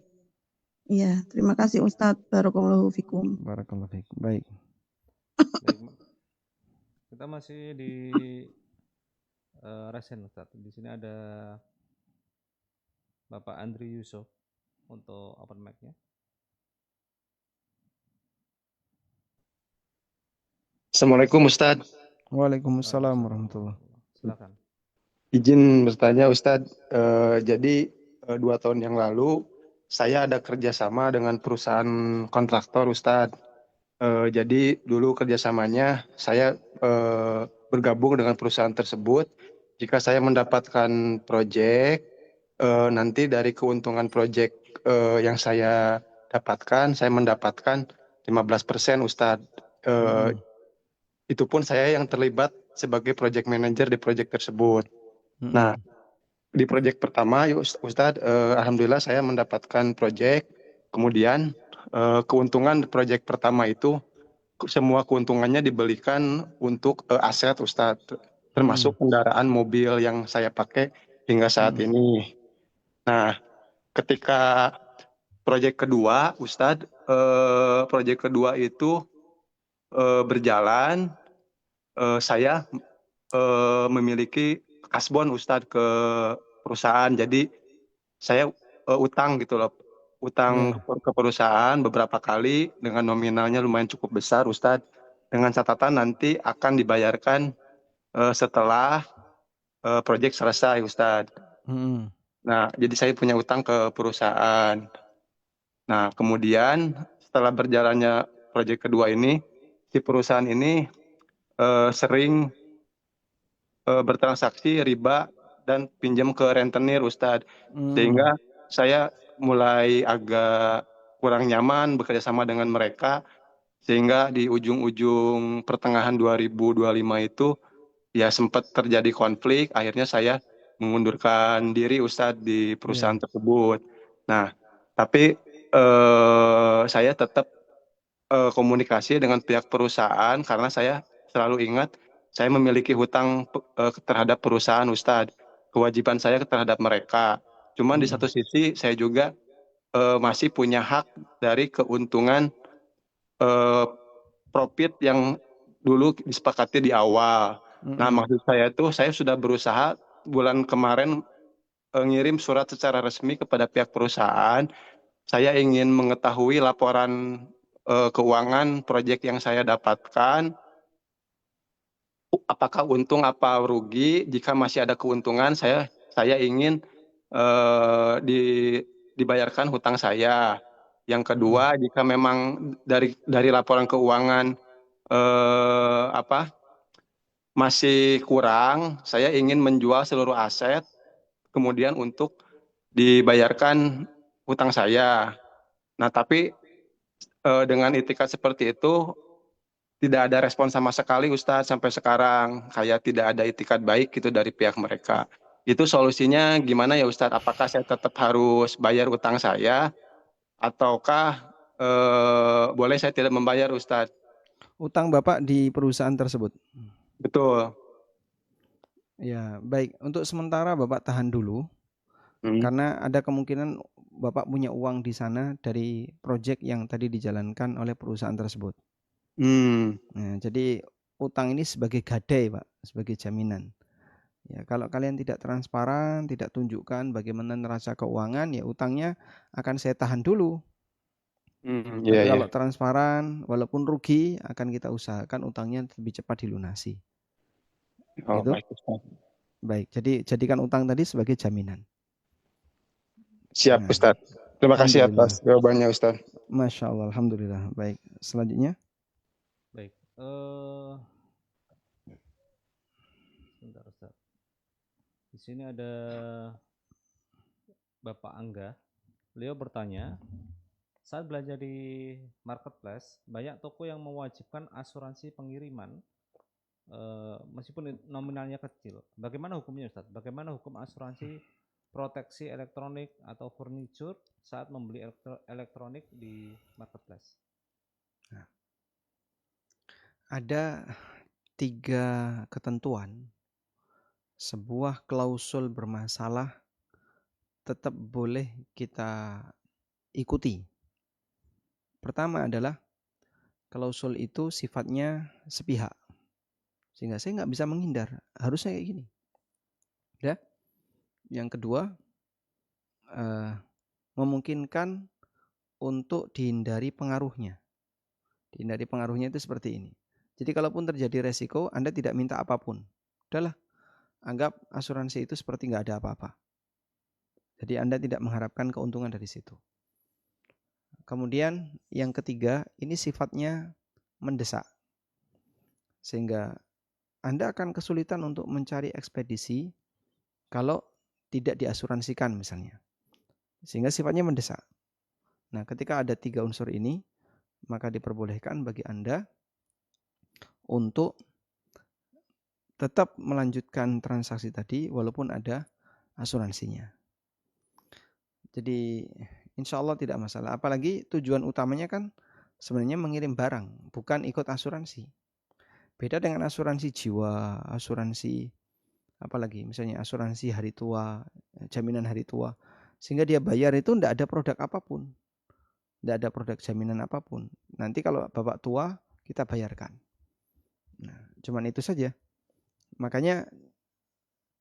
Iya, terima kasih Ustadz. Barakallahu fikum. Barakallahu fikum. Baik. Kita masih di Resen Ustadz. Di sini ada Bapak Andri Yusuf untuk open mic-nya. Assalamualaikum Ustadz. Waalaikumsalam warahmatullahi wabarakatuh. Silakan. Izin bertanya Ustadz, jadi 2 tahun yang lalu saya ada kerjasama dengan perusahaan kontraktor Ustadz. Jadi dulu kerjasamanya saya bergabung dengan perusahaan tersebut. Jika saya mendapatkan proyek, nanti dari keuntungan proyek yang saya dapatkan, saya mendapatkan 15% Ustadz. Itu pun saya yang terlibat sebagai project manager di project tersebut. Nah, di project pertama, Ustadz, alhamdulillah saya mendapatkan project. Kemudian keuntungan project pertama itu semua keuntungannya dibelikan untuk aset, Ustadz, termasuk kendaraan mobil yang saya pakai hingga saat ini. Nah, ketika project kedua, Ustadz, project kedua itu berjalan, saya memiliki kasbon Ustadz ke perusahaan. Jadi saya utang gitu loh, utang ke perusahaan beberapa kali dengan nominalnya lumayan cukup besar Ustadz, dengan catatan nanti akan dibayarkan setelah proyek selesai Ustadz. Nah, jadi saya punya utang ke perusahaan. Nah, kemudian setelah berjalannya proyek kedua ini, si perusahaan ini sering bertransaksi riba dan pinjam ke rentenir, Ustadz. Sehingga saya mulai agak kurang nyaman bekerja sama dengan mereka, sehingga di ujung-ujung pertengahan 2025 itu ya sempat terjadi konflik, akhirnya saya mengundurkan diri Ustadz di perusahaan tersebut. Nah, tapi saya tetap komunikasi dengan pihak perusahaan karena saya selalu ingat saya memiliki hutang terhadap perusahaan Ustadz. Kewajiban saya terhadap mereka. Cuman di satu sisi saya juga masih punya hak dari keuntungan profit yang dulu disepakati di awal. Nah, maksud saya itu saya sudah berusaha bulan kemarin ngirim surat secara resmi kepada pihak perusahaan. Saya ingin mengetahui laporan keuangan proyek yang saya dapatkan, apakah untung apa rugi. Jika masih ada keuntungan, saya ingin dibayarkan hutang saya. Yang kedua, jika memang dari laporan keuangan masih kurang, saya ingin menjual seluruh aset, kemudian untuk dibayarkan hutang saya. Nah, tapi dengan itikat seperti itu, tidak ada respon sama sekali Ustadz sampai sekarang. Kayak tidak ada itikat baik gitu dari pihak mereka. Itu solusinya gimana ya Ustadz? Apakah saya tetap harus bayar utang saya? Ataukah boleh saya tidak membayar Ustadz? Utang Bapak di perusahaan tersebut? Betul. Ya, baik. Untuk sementara Bapak tahan dulu. Karena ada kemungkinan Bapak punya uang di sana dari proyek yang tadi dijalankan oleh perusahaan tersebut. Nah, jadi utang ini sebagai gadai, Pak, sebagai jaminan. Ya, kalau kalian tidak transparan, tidak tunjukkan bagaimana neraca keuangan, ya utangnya akan saya tahan dulu. Tapi kalau transparan, walaupun rugi, akan kita usahakan utangnya lebih cepat dilunasi. Oh, gitu. baik, Ustaz. Baik, jadi jadikan utang tadi sebagai jaminan. Siap, Ustaz. Terima kasih atas jawabannya, Ustaz. Masya Allah, alhamdulillah. Baik, selanjutnya. Baik, sebentar Ustaz. Di sini ada Bapak Angga. Beliau bertanya, saat belanja di marketplace, banyak toko yang mewajibkan asuransi pengiriman meskipun nominalnya kecil. Bagaimana hukumnya Ustaz? Bagaimana hukum asuransi proteksi elektronik atau furniture saat membeli elektronik di marketplace? Nah, ada 3 ketentuan. Sebuah klausul bermasalah tetap boleh kita ikuti. Pertama adalah klausul itu sifatnya sepihak, sehingga saya nggak bisa menghindar, harusnya kayak gini. Ya. Yang kedua, memungkinkan untuk dihindari pengaruhnya. Dihindari pengaruhnya itu seperti ini. Jadi kalaupun terjadi resiko, Anda tidak minta apapun. Udahlah, anggap asuransi itu seperti nggak ada apa-apa. Jadi Anda tidak mengharapkan keuntungan dari situ. Kemudian yang ketiga, ini sifatnya mendesak. Sehingga Anda akan kesulitan untuk mencari ekspedisi kalau tidak diasuransikan misalnya. Sehingga sifatnya mendesak. Nah, ketika ada 3 unsur ini, maka diperbolehkan bagi Anda untuk tetap melanjutkan transaksi tadi walaupun ada asuransinya. Jadi insya Allah tidak masalah. Apalagi tujuan utamanya kan sebenarnya mengirim barang, bukan ikut asuransi. Beda dengan asuransi jiwa, asuransi apalagi misalnya asuransi hari tua, jaminan hari tua. Sehingga dia bayar itu tidak ada produk apapun. Tidak ada produk jaminan apapun. Nanti kalau Bapak tua, kita bayarkan. Nah, cuman itu saja. Makanya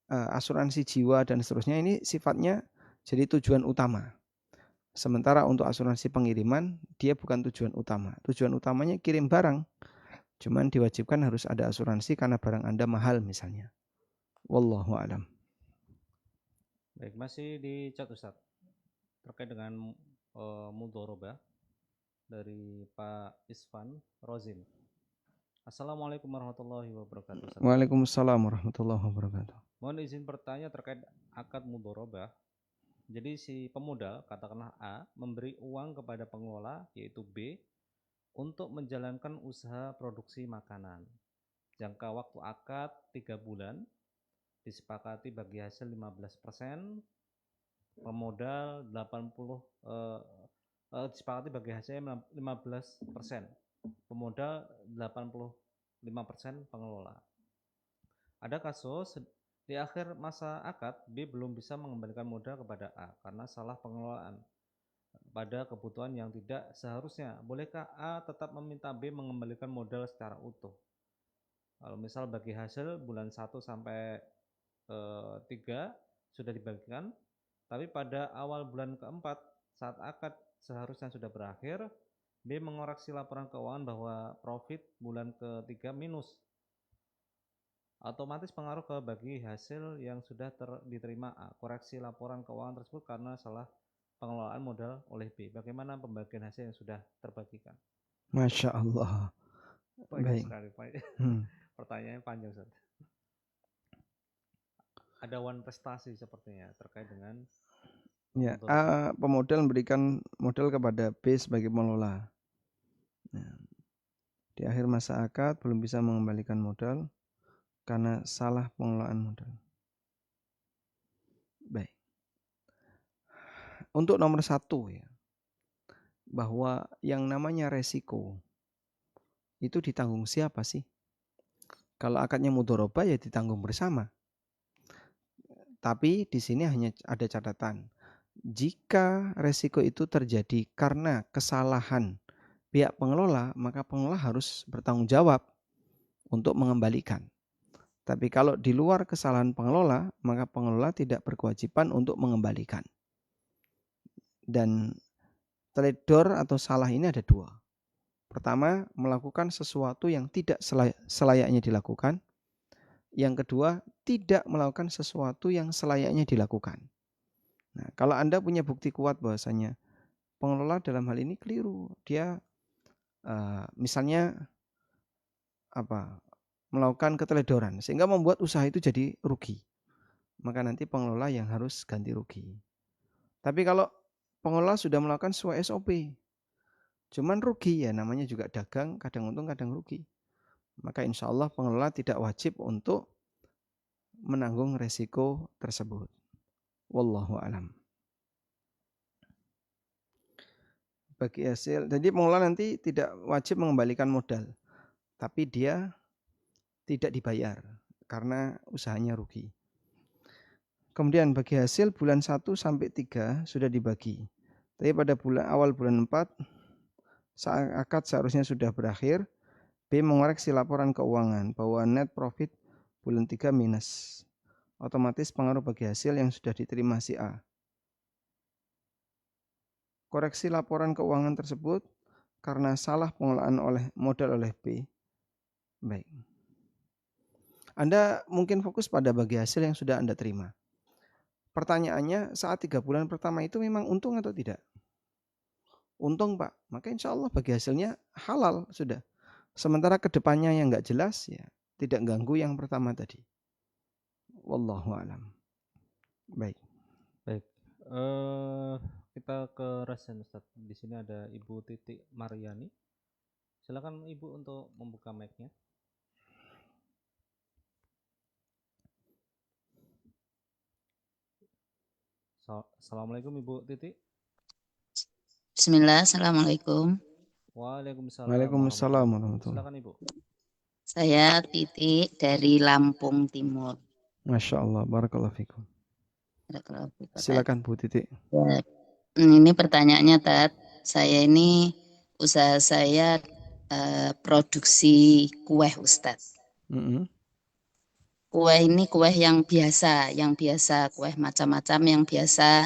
asuransi jiwa dan seterusnya ini sifatnya jadi tujuan utama. Sementara untuk asuransi pengiriman, dia bukan tujuan utama. Tujuan utamanya kirim barang. Cuman diwajibkan harus ada asuransi karena barang Anda mahal misalnya. Wallahu a'lam. Baik, masih di chat Ustaz terkait dengan mudharabah dari Pak Isfan Rozin. Assalamualaikum warahmatullahi wabarakatuh. Ustaz. Waalaikumsalam warahmatullahi wabarakatuh. Mohon izin bertanya terkait akad mudharabah. Jadi si pemodal, katakanlah A, memberi uang kepada pengelola yaitu B untuk menjalankan usaha produksi makanan. Jangka waktu akad 3 bulan, disepakati bagi hasil 15%, pemodal 80 disepakati bagi hasilnya 15%, pemodal 85% pengelola. Ada kasus di akhir masa akad B belum bisa mengembalikan modal kepada A karena salah pengelolaan pada kebutuhan yang tidak seharusnya. Bolehkah A tetap meminta B mengembalikan modal secara utuh? Kalau misal bagi hasil bulan 1 sampai 3 sudah dibagikan, tapi pada awal bulan keempat saat akad seharusnya sudah berakhir, B mengoreksi laporan keuangan bahwa profit bulan ketiga minus. Otomatis pengaruh ke bagi hasil yang sudah diterima A. Koreksi laporan keuangan tersebut karena salah pengelolaan modal oleh B. Bagaimana pembagian hasil yang sudah terbagikan? Masya Allah. Baik sekali, Pak. Pertanyaannya panjang, Ustaz. Ada wan prestasi sepertinya terkait dengan ya, A pemodal memberikan modal kepada B sebagai pengelola. Nah, di akhir masa akad belum bisa mengembalikan modal karena salah pengelolaan modal. Baik. Untuk nomor 1 ya, bahwa yang namanya resiko itu ditanggung siapa sih? Kalau akadnya mudharabah ya ditanggung bersama. Tapi di sini hanya ada catatan. Jika resiko itu terjadi karena kesalahan pihak pengelola, maka pengelola harus bertanggung jawab untuk mengembalikan. Tapi kalau di luar kesalahan pengelola, maka pengelola tidak berkewajiban untuk mengembalikan. Dan teledor atau salah ini ada 2. Pertama, melakukan sesuatu yang tidak selayaknya dilakukan. Yang kedua, tidak melakukan sesuatu yang selayaknya dilakukan. Nah, kalau Anda punya bukti kuat bahwasanya pengelola dalam hal ini keliru, dia misalnya melakukan keteledoran sehingga membuat usaha itu jadi rugi, maka nanti pengelola yang harus ganti rugi. Tapi kalau pengelola sudah melakukan sesuai SOP, cuman rugi, ya namanya juga dagang, kadang untung kadang rugi, maka insya Allah pengelola tidak wajib untuk menanggung resiko tersebut. Wallahu a'lam. Bagi hasil, jadi pengelola nanti tidak wajib mengembalikan modal, tapi dia tidak dibayar karena usahanya rugi. Kemudian bagi hasil bulan 1 sampai 3 sudah dibagi. Tapi pada awal bulan 4 saat akad seharusnya sudah berakhir, B mengoreksi laporan keuangan bahwa net profit bulan 3 minus. Otomatis pengaruh bagi hasil yang sudah diterima si A. Koreksi laporan keuangan tersebut karena salah pengelolaan modal oleh B. Baik. Anda mungkin fokus pada bagi hasil yang sudah Anda terima. Pertanyaannya, saat 3 bulan pertama itu memang untung atau tidak? Untung, Pak. Maka insya Allah bagi hasilnya halal sudah. Sementara kedepannya yang nggak jelas, ya tidak ganggu yang pertama tadi. Wallahu a'lam. Baik. Baik. Kita ke resen Ustaz. Di sini ada Ibu Titik Mariani. Silakan Ibu untuk membuka mic-nya. Assalamualaikum Ibu Titik. Bismillah, Assalamualaikum. Waalaikumsalam. Waalaikumsalam warahmatullahi. Silakan Ibu. Saya Titik dari Lampung Timur. Masya Allah, barakallahu fikum. Silakan Bu Titik. Ya, ini pertanyaannya Tat. Saya ini usaha saya produksi kue Ustadz. Kue ini kue yang biasa kue macam-macam yang biasa,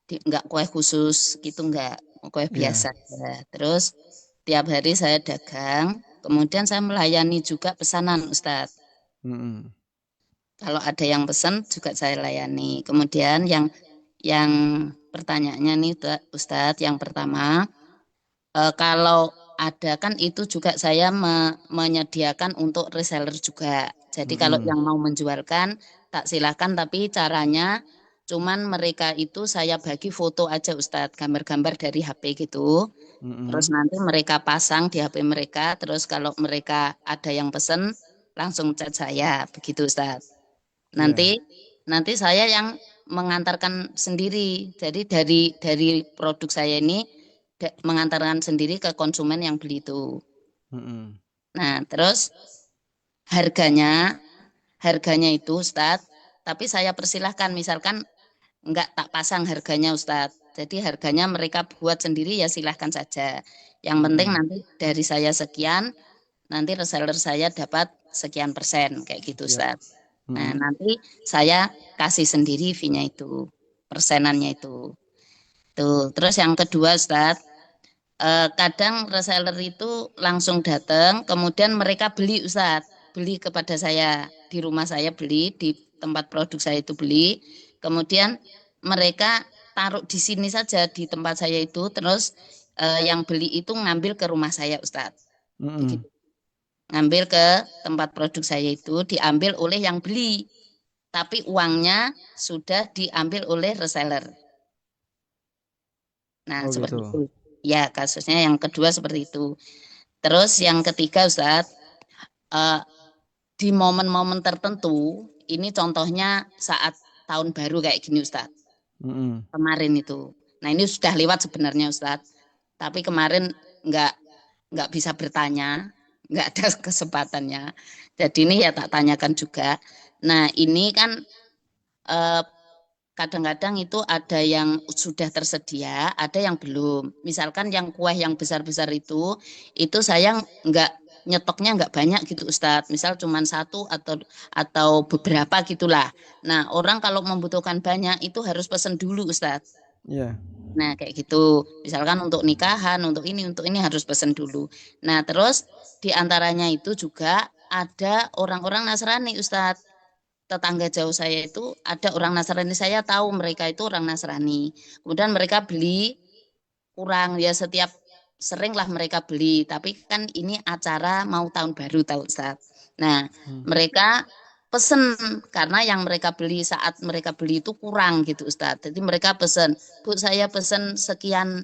enggak kue khusus gitu, enggak, kue biasa. Ya. Terus tiap hari saya dagang, kemudian saya melayani juga pesanan Ustadz. Kalau ada yang pesan juga saya layani. Kemudian yang pertanyaannya nih Ustadz, yang pertama, kalau ada kan itu juga saya menyediakan untuk reseller juga. Jadi kalau yang mau menjualkan tak silakan, tapi caranya cuman mereka itu saya bagi foto aja Ustadz, gambar-gambar dari HP gitu. Terus nanti mereka pasang di HP mereka, terus kalau mereka ada yang pesen langsung chat saya, begitu Ustadz. Nanti saya yang mengantarkan sendiri. Jadi dari produk saya ini mengantarkan sendiri ke konsumen yang beli itu. Nah, terus harganya itu Ustadz, tapi saya persilahkan misalkan enggak tak pasang harganya Ustadz. Jadi harganya mereka buat sendiri ya silahkan saja. Yang penting nanti dari saya sekian, nanti reseller saya dapat sekian persen kayak gitu Ustadz. Nah nanti saya kasih sendiri fee-nya itu, persenannya itu. Tuh. Terus yang kedua Ustadz, kadang reseller itu langsung datang, kemudian mereka beli Ustadz, beli kepada saya, di rumah saya beli, di tempat produk saya itu beli, kemudian mereka taruh di sini saja di tempat saya itu, terus yang beli itu ngambil ke rumah saya Ustadz. Begitu. Ngambil ke tempat produk saya itu, diambil oleh yang beli, tapi uangnya sudah diambil oleh reseller. Nah, seperti itu. Ya, kasusnya yang kedua seperti itu. Terus yang ketiga Ustadz, di momen-momen tertentu, ini contohnya saat tahun baru kayak gini Ustadz. Kemarin itu. Nah, ini sudah lewat sebenarnya Ustadz. Tapi kemarin nggak bisa bertanya, nggak ada kesempatannya. Jadi ini ya tak tanyakan juga. Nah, ini kan kadang-kadang itu ada yang sudah tersedia, ada yang belum. Misalkan yang kue yang besar-besar itu saya nyetoknya nggak banyak gitu Ustadz. Misal cuma satu atau beberapa gitulah. Nah, orang kalau membutuhkan banyak itu harus pesan dulu Ustadz. Nah, kayak gitu. Misalkan untuk nikahan, untuk ini harus pesan dulu. Nah, terus di antaranya itu juga ada orang-orang Nasrani Ustadz. Tetangga jauh saya itu ada orang Nasrani, saya tahu mereka itu orang Nasrani. Kemudian mereka beli kurang, ya seringlah mereka beli, tapi kan ini acara mau tahun baru tahu Ustaz. Nah, mereka pesen karena yang mereka beli saat mereka beli itu kurang gitu Ustaz. Jadi mereka pesen, Bu saya pesen sekian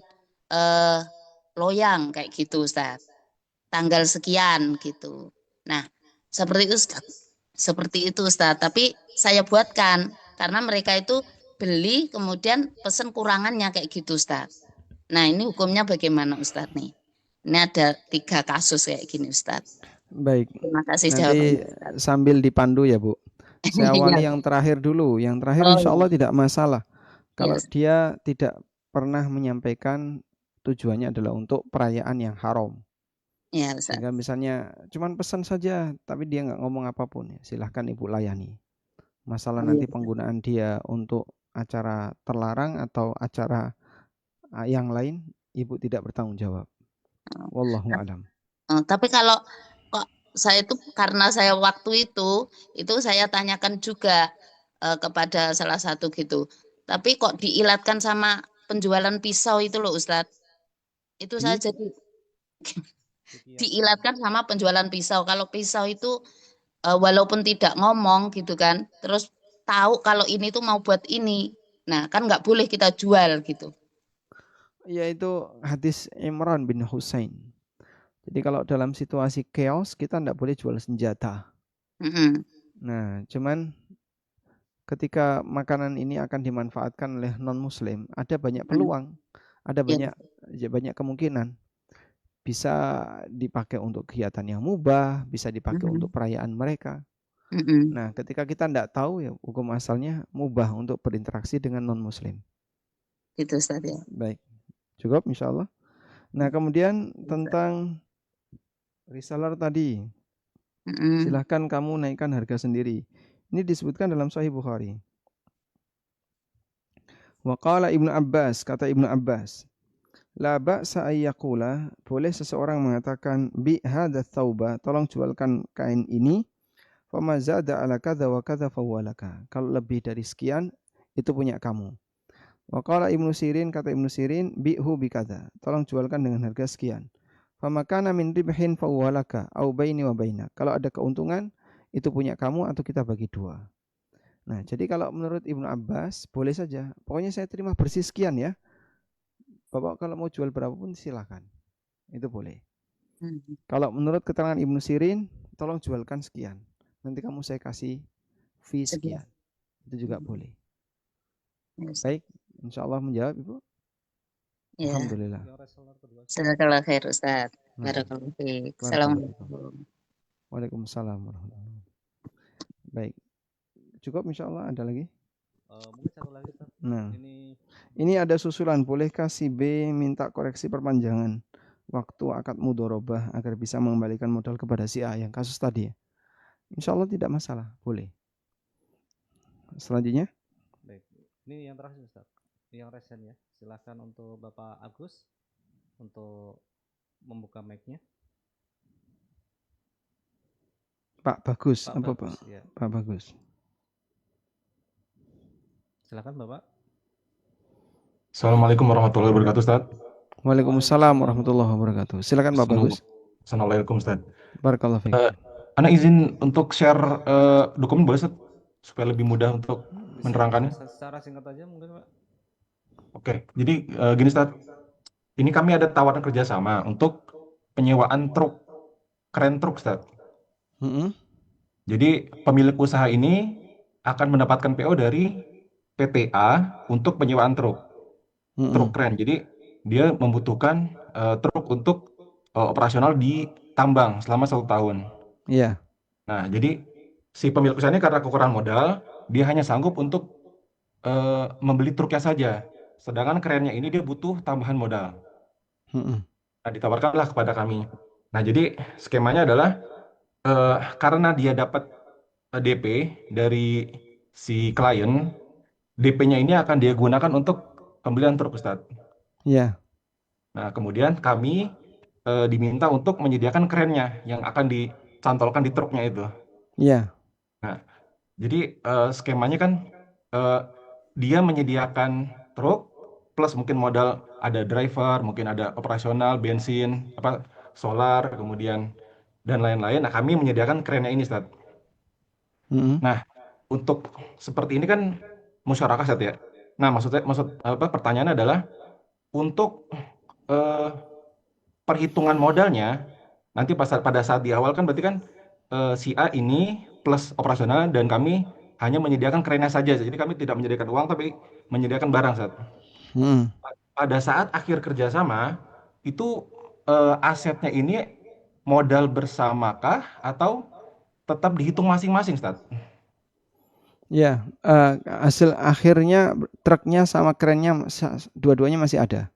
loyang kayak gitu Ustaz. Tanggal sekian gitu. Nah, seperti itu Ustaz. Seperti itu Ustaz, tapi saya buatkan karena mereka itu beli kemudian pesen kurangannya kayak gitu Ustaz. Nah, ini hukumnya bagaimana Ustaz nih? Ini ada 3 kasus kayak gini Ustaz. Baik. Terima kasih Nanti jawabannya. sambil dipandu ya Bu. Saya awali yang terakhir dulu. Yang terakhir insya Allah tidak masalah. Kalau dia tidak pernah menyampaikan tujuannya adalah untuk perayaan yang haram. Ya, Ustaz. Sehingga misalnya cuman pesan saja, tapi dia nggak ngomong apapun, ya silahkan Ibu layani. Masalah nanti penggunaan dia untuk acara terlarang atau acara yang lain, Ibu tidak bertanggung jawab. Wallahu a'lam. Tapi kalau kok saya itu karena saya waktu itu saya tanyakan juga kepada salah satu gitu. Tapi kok diilatkan sama penjualan pisau itu loh Ustadz. Itu saya jadi diilatkan sama penjualan pisau. Kalau pisau itu walaupun tidak ngomong gitu kan, terus tahu kalau ini tuh mau buat ini. Nah, kan nggak boleh kita jual gitu. Yaitu hadis Imran bin Husain. Jadi kalau dalam situasi chaos kita tidak boleh jual senjata. Nah, cuman ketika makanan ini akan dimanfaatkan oleh non-muslim, ada banyak peluang, ada banyak kemungkinan. Bisa dipakai untuk kegiatan yang mubah, bisa dipakai untuk perayaan mereka. Nah, ketika kita tidak tahu ya hukum asalnya mubah untuk berinteraksi dengan non-muslim. Itu Ustaz ya. Baik, cukup insya Allah. Nah, kemudian tentang reseller tadi, silahkan kamu naikkan harga sendiri. Ini disebutkan dalam Sahih Bukhari. Wa qala Ibnu Abbas, kata Ibnu Abbas, la ba'sa ayyaqula, boleh seseorang mengatakan bi hadza thauba, tolong jualkan kain ini, Fama zada ala kadza wa kadza fawwalaka. Kalau lebih dari sekian itu punya kamu. Wa qala Ibnu Sirin, kata Ibnu Sirin, bi'hu bi kadza. Tolong jualkan dengan harga sekian. Fama kana min ribhin fawwalaka au baini wa bainak. Kalau ada keuntungan itu punya kamu atau kita bagi dua. Nah, jadi kalau menurut Ibnu Abbas boleh saja. Pokoknya saya terima bersih sekian ya. Bapak kalau mau jual berapapun silakan. Itu boleh. Kalau menurut keterangan Ibnu Sirin, tolong jualkan sekian. Nanti kamu saya kasih fee sekian. Itu juga boleh. Baik, insya Allah menjawab Ibu. Ya. Alhamdulillah. Jazakallah khair Ustaz. Barakallahu fiik. Assalamualaikum. Waalaikumsalam warahmatullahi wabarakatuh. Baik. Cukup insya Allah, ada lagi? Mungkin satu lagi Ustaz. Nah, ini ada susulan. Bolehkah si B minta koreksi perpanjangan waktu akad mudharabah agar bisa mengembalikan modal kepada si A yang kasus tadi ya? Insya Allah tidak masalah, boleh. Selanjutnya? Baik, ini yang terakhir Ustaz, yang resen ya. Silakan untuk Bapak Agus untuk membuka mic-nya. Pak Bagus, Pak apa Bagus, Pak? ya. Pak Bagus. Silakan Bapak. Assalamualaikum warahmatullahi wabarakatuh, Ustaz. Waalaikumsalam warahmatullahi wabarakatuh. Silakan Pak Bagus. Assalamualaikum, Ustaz. Barakallahu fiik. Ana izin untuk share dokumen boleh, Ustaz? Supaya lebih mudah untuk menerangkannya. Secara singkat aja mungkin Pak. Oke, jadi gini Ustaz. Ini kami ada tawaran kerjasama untuk penyewaan truk, kren truk, Ustaz. Jadi pemilik usaha ini akan mendapatkan PO dari PTA untuk penyewaan truk, truk kren. Jadi dia membutuhkan truk untuk operasional di tambang selama 1 tahun. Iya. Nah, jadi si pemilik usaha ini karena kekurangan modal, dia hanya sanggup untuk membeli truknya saja. Sedangkan kerennya ini dia butuh tambahan modal. Nah, ditawarkanlah kepada kami. Nah, jadi skemanya adalah karena dia dapat DP dari si klien, DP-nya ini akan dia gunakan untuk pembelian truk, Ustadz. Iya. Nah, kemudian kami diminta untuk menyediakan kerennya yang akan dicantolkan di truknya itu. Iya. Nah, jadi skemanya kan dia menyediakan truk plus mungkin modal, ada driver, mungkin ada operasional, bensin, solar, kemudian dan lain-lain. Nah, kami menyediakan kerennya ini, Ustadz. Nah, untuk seperti ini kan musyarakah, Ustadz ya. Nah, pertanyaannya adalah untuk perhitungan modalnya nanti pada saat di awal kan berarti kan si A ini plus operasional dan kami hanya menyediakan kerennya saja. Jadi kami tidak menyediakan uang tapi menyediakan barang, Ustadz. Pada saat akhir kerjasama itu asetnya ini modal bersamakah atau tetap dihitung masing-masing, Ustaz? Ya, hasil akhirnya truknya sama kerennya dua-duanya masih ada.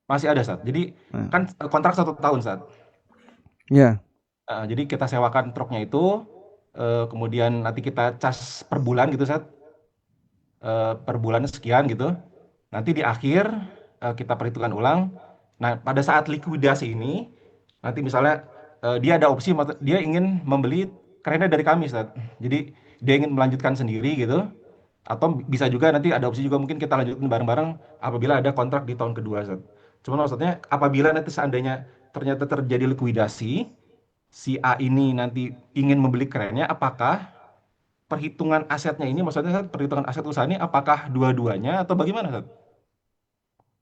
Masih ada, Ustaz. Jadi kan kontrak 1 tahun, Ustaz. Ya. Jadi kita sewakan truknya itu, kemudian nanti kita cas per bulan gitu, Ustaz. Per bulan sekian gitu. Nanti di akhir kita perhitungkan ulang. Nah, pada saat likuidasi ini, nanti misalnya dia ada opsi, dia ingin membeli kerennya dari kami, Ustaz. Jadi dia ingin melanjutkan sendiri gitu. Atau bisa juga nanti ada opsi juga mungkin kita lanjutin bareng-bareng apabila ada kontrak di tahun kedua, Ustaz. Cuman maksudnya apabila nanti seandainya ternyata terjadi likuidasi, si A ini nanti ingin membeli kerennya, apakah perhitungan asetnya ini, maksudnya Ustaz, perhitungan aset usaha ini apakah dua-duanya atau bagaimana, Ustaz?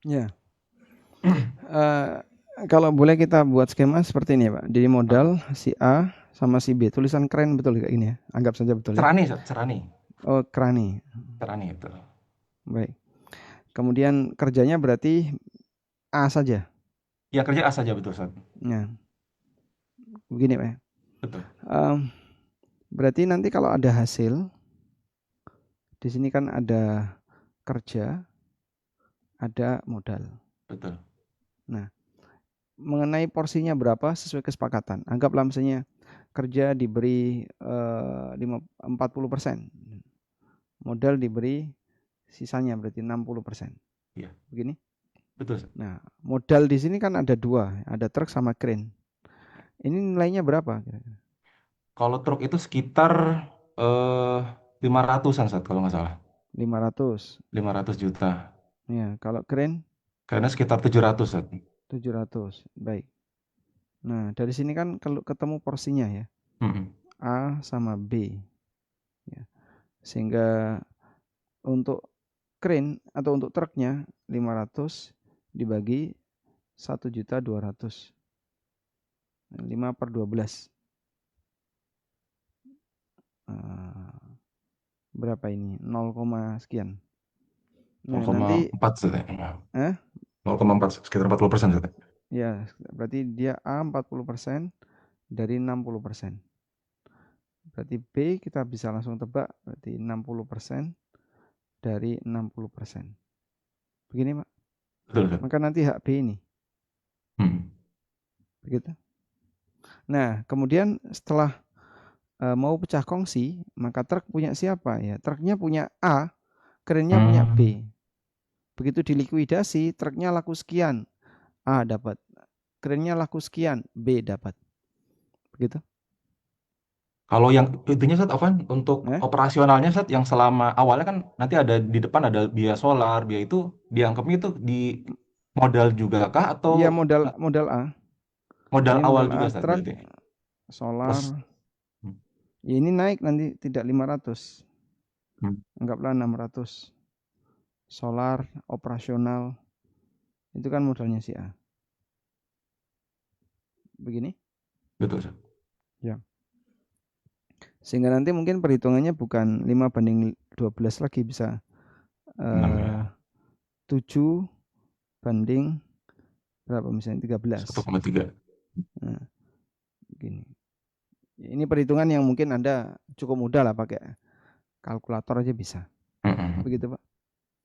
Ya. Kalau boleh kita buat skema seperti ini ya Pak. Jadi modal si A sama si B. Tulisan keren betul kayak gini ya. Anggap saja betul. Cerani, ya? Cerani. Oh, kerani. Cerani betul. Baik. Kemudian kerjanya berarti A saja. Ya, kerja A saja betul, Ustaz. Ya. Begini Pak. Betul. Berarti nanti kalau ada hasil di sini kan ada kerja, ada modal. Betul. Nah, mengenai porsinya berapa sesuai kesepakatan. Anggaplah misalnya kerja diberi 40%. Modal diberi sisanya berarti 60%. Iya. Begini? Betul. Nah, modal di sini kan ada 2, ada truk sama crane. Ini nilainya berapa kira-kira? Kalau truk itu sekitar 500-an Ustaz, kalau nggak salah. 500. 500 juta. Ya, kalau keren Karena sekitar 700 Ustaz. 700. Baik. Nah, dari sini kan kalau ketemu porsinya ya. A sama B. Ya. Sehingga untuk keren atau untuk truknya 500 dibagi 1.200.000. 5/12. Berapa ini? 0, sekian. Nah, nanti 0,4 Ustaz ya. eh? 0,4 sekitar 40% Ustaz. Ya, berarti dia A 40% dari 60%. Berarti B kita bisa langsung tebak, berarti 60% dari 60%. Begini, Pak. Betul, Ustaz. Maka nanti hak B ini. Begitu. Nah, kemudian setelah mau pecah kongsi, maka truk punya siapa ya? Truknya punya A, kerennya punya B. Begitu dilikuidasi, truknya laku sekian, A dapat. Kerennya laku sekian, B dapat. Begitu. Kalau yang intinya Ustaz, Afwan, untuk operasionalnya Ustaz, yang selama awalnya kan nanti ada di depan ada biaya solar, biaya itu dianggapnya itu di modal juga kah atau Iya, modal A. modal Ini awal modal juga A, Ustaz truk, berarti. solar. Ya, ini naik nanti tidak 500. Anggaplah 600. Solar, operasional. Itu kan modalnya si A. Begini? Betul, Ustaz. Ya. Sehingga nanti mungkin perhitungannya bukan 5/12 lagi, bisa 7 banding berapa misalnya 13. 1,3. Nah, begini. Ini perhitungan yang mungkin Anda cukup mudah lah, pakai kalkulator aja bisa. Begitu, Pak.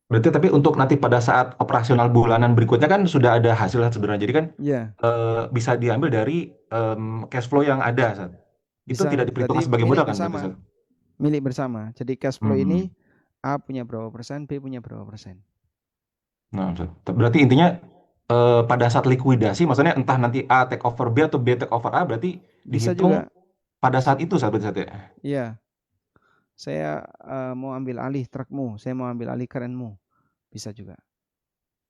Berarti tapi untuk nanti pada saat operasional bulanan berikutnya kan sudah ada hasil sebenarnya. Jadi kan bisa diambil dari cash flow yang ada, Ustaz. Itu Bisa, tidak diperhitungkan berarti sebagai milik modal kan berarti, bersama. Ustaz? Milik bersama. Jadi cash flow ini A punya berapa persen, B punya berapa persen. Nah, Ustaz. Berarti intinya pada saat likuidasi, maksudnya entah nanti A take over B atau B take over A, berarti Bisa dihitung juga. pada saat itu, Ustaz, ya? Iya. Saya mau ambil alih trukmu, saya mau ambil alih kerenmu. Bisa juga.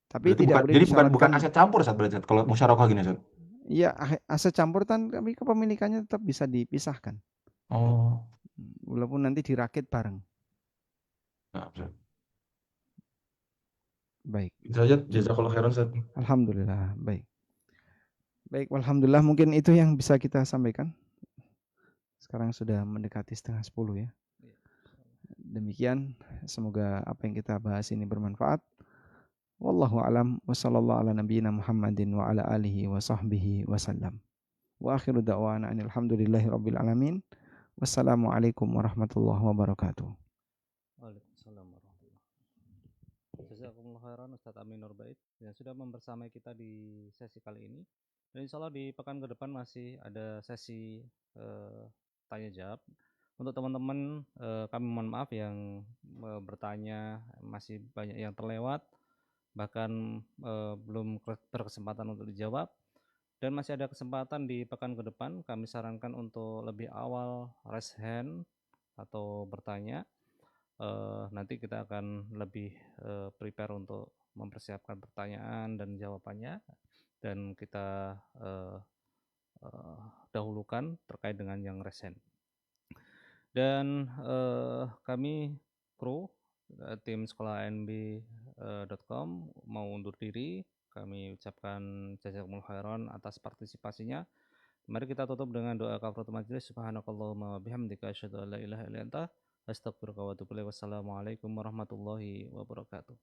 Tapi Berarti tidak bukan, boleh jadi disyaratkan. bukan aset campur, Ustaz, berarti kalau musyarakah gini, Ustaz? Iya, aset campur tapi kepemilikannya tetap bisa dipisahkan. Oh. Walaupun nanti dirakit bareng. Nah, Ustaz. Baik. Itu saja, jazakallahu khairan, Ustaz. Alhamdulillah, baik. Baik, alhamdulillah mungkin itu yang bisa kita sampaikan. Sekarang sudah mendekati 9:30 ya. Demikian, semoga apa yang kita bahas ini bermanfaat. Wallahu a'lam wa sallallahu ala nabiyyina Muhammadin wa ala alihi wa sahbihi wasallam. Wa akhiru da'wana alhamdulillahi rabbil alamin. Wassalamualaikum warahmatullahi wabarakatuh. Waalaikumsalam warahmatullahi wabarakatuh. Jazakumullah khairan Ustaz Amin Nurbait yang sudah membersamai kita di sesi kali ini. Dan insya Allah di pekan ke depan masih ada sesi tanya jawab. Untuk teman-teman kami mohon maaf yang bertanya masih banyak yang terlewat, bahkan belum berkesempatan untuk dijawab. Dan masih ada kesempatan di pekan ke depan, kami sarankan untuk lebih awal raise hand atau bertanya. Nanti kita akan lebih prepare untuk mempersiapkan pertanyaan dan jawabannya, dan kita dahulukan terkait dengan yang raise hand. Dan kami kru tim sekolah anb.com mau undur diri. Kami ucapkan jazakumullah khairan atas partisipasinya. Mari kita tutup dengan doa kafaratul majelis. Subhanakallahumma wa bihamdika asyhadu an la ilaha illa anta astaghfiruka wa atubu ilaik. Wassalamualaikum warahmatullahi wabarakatuh.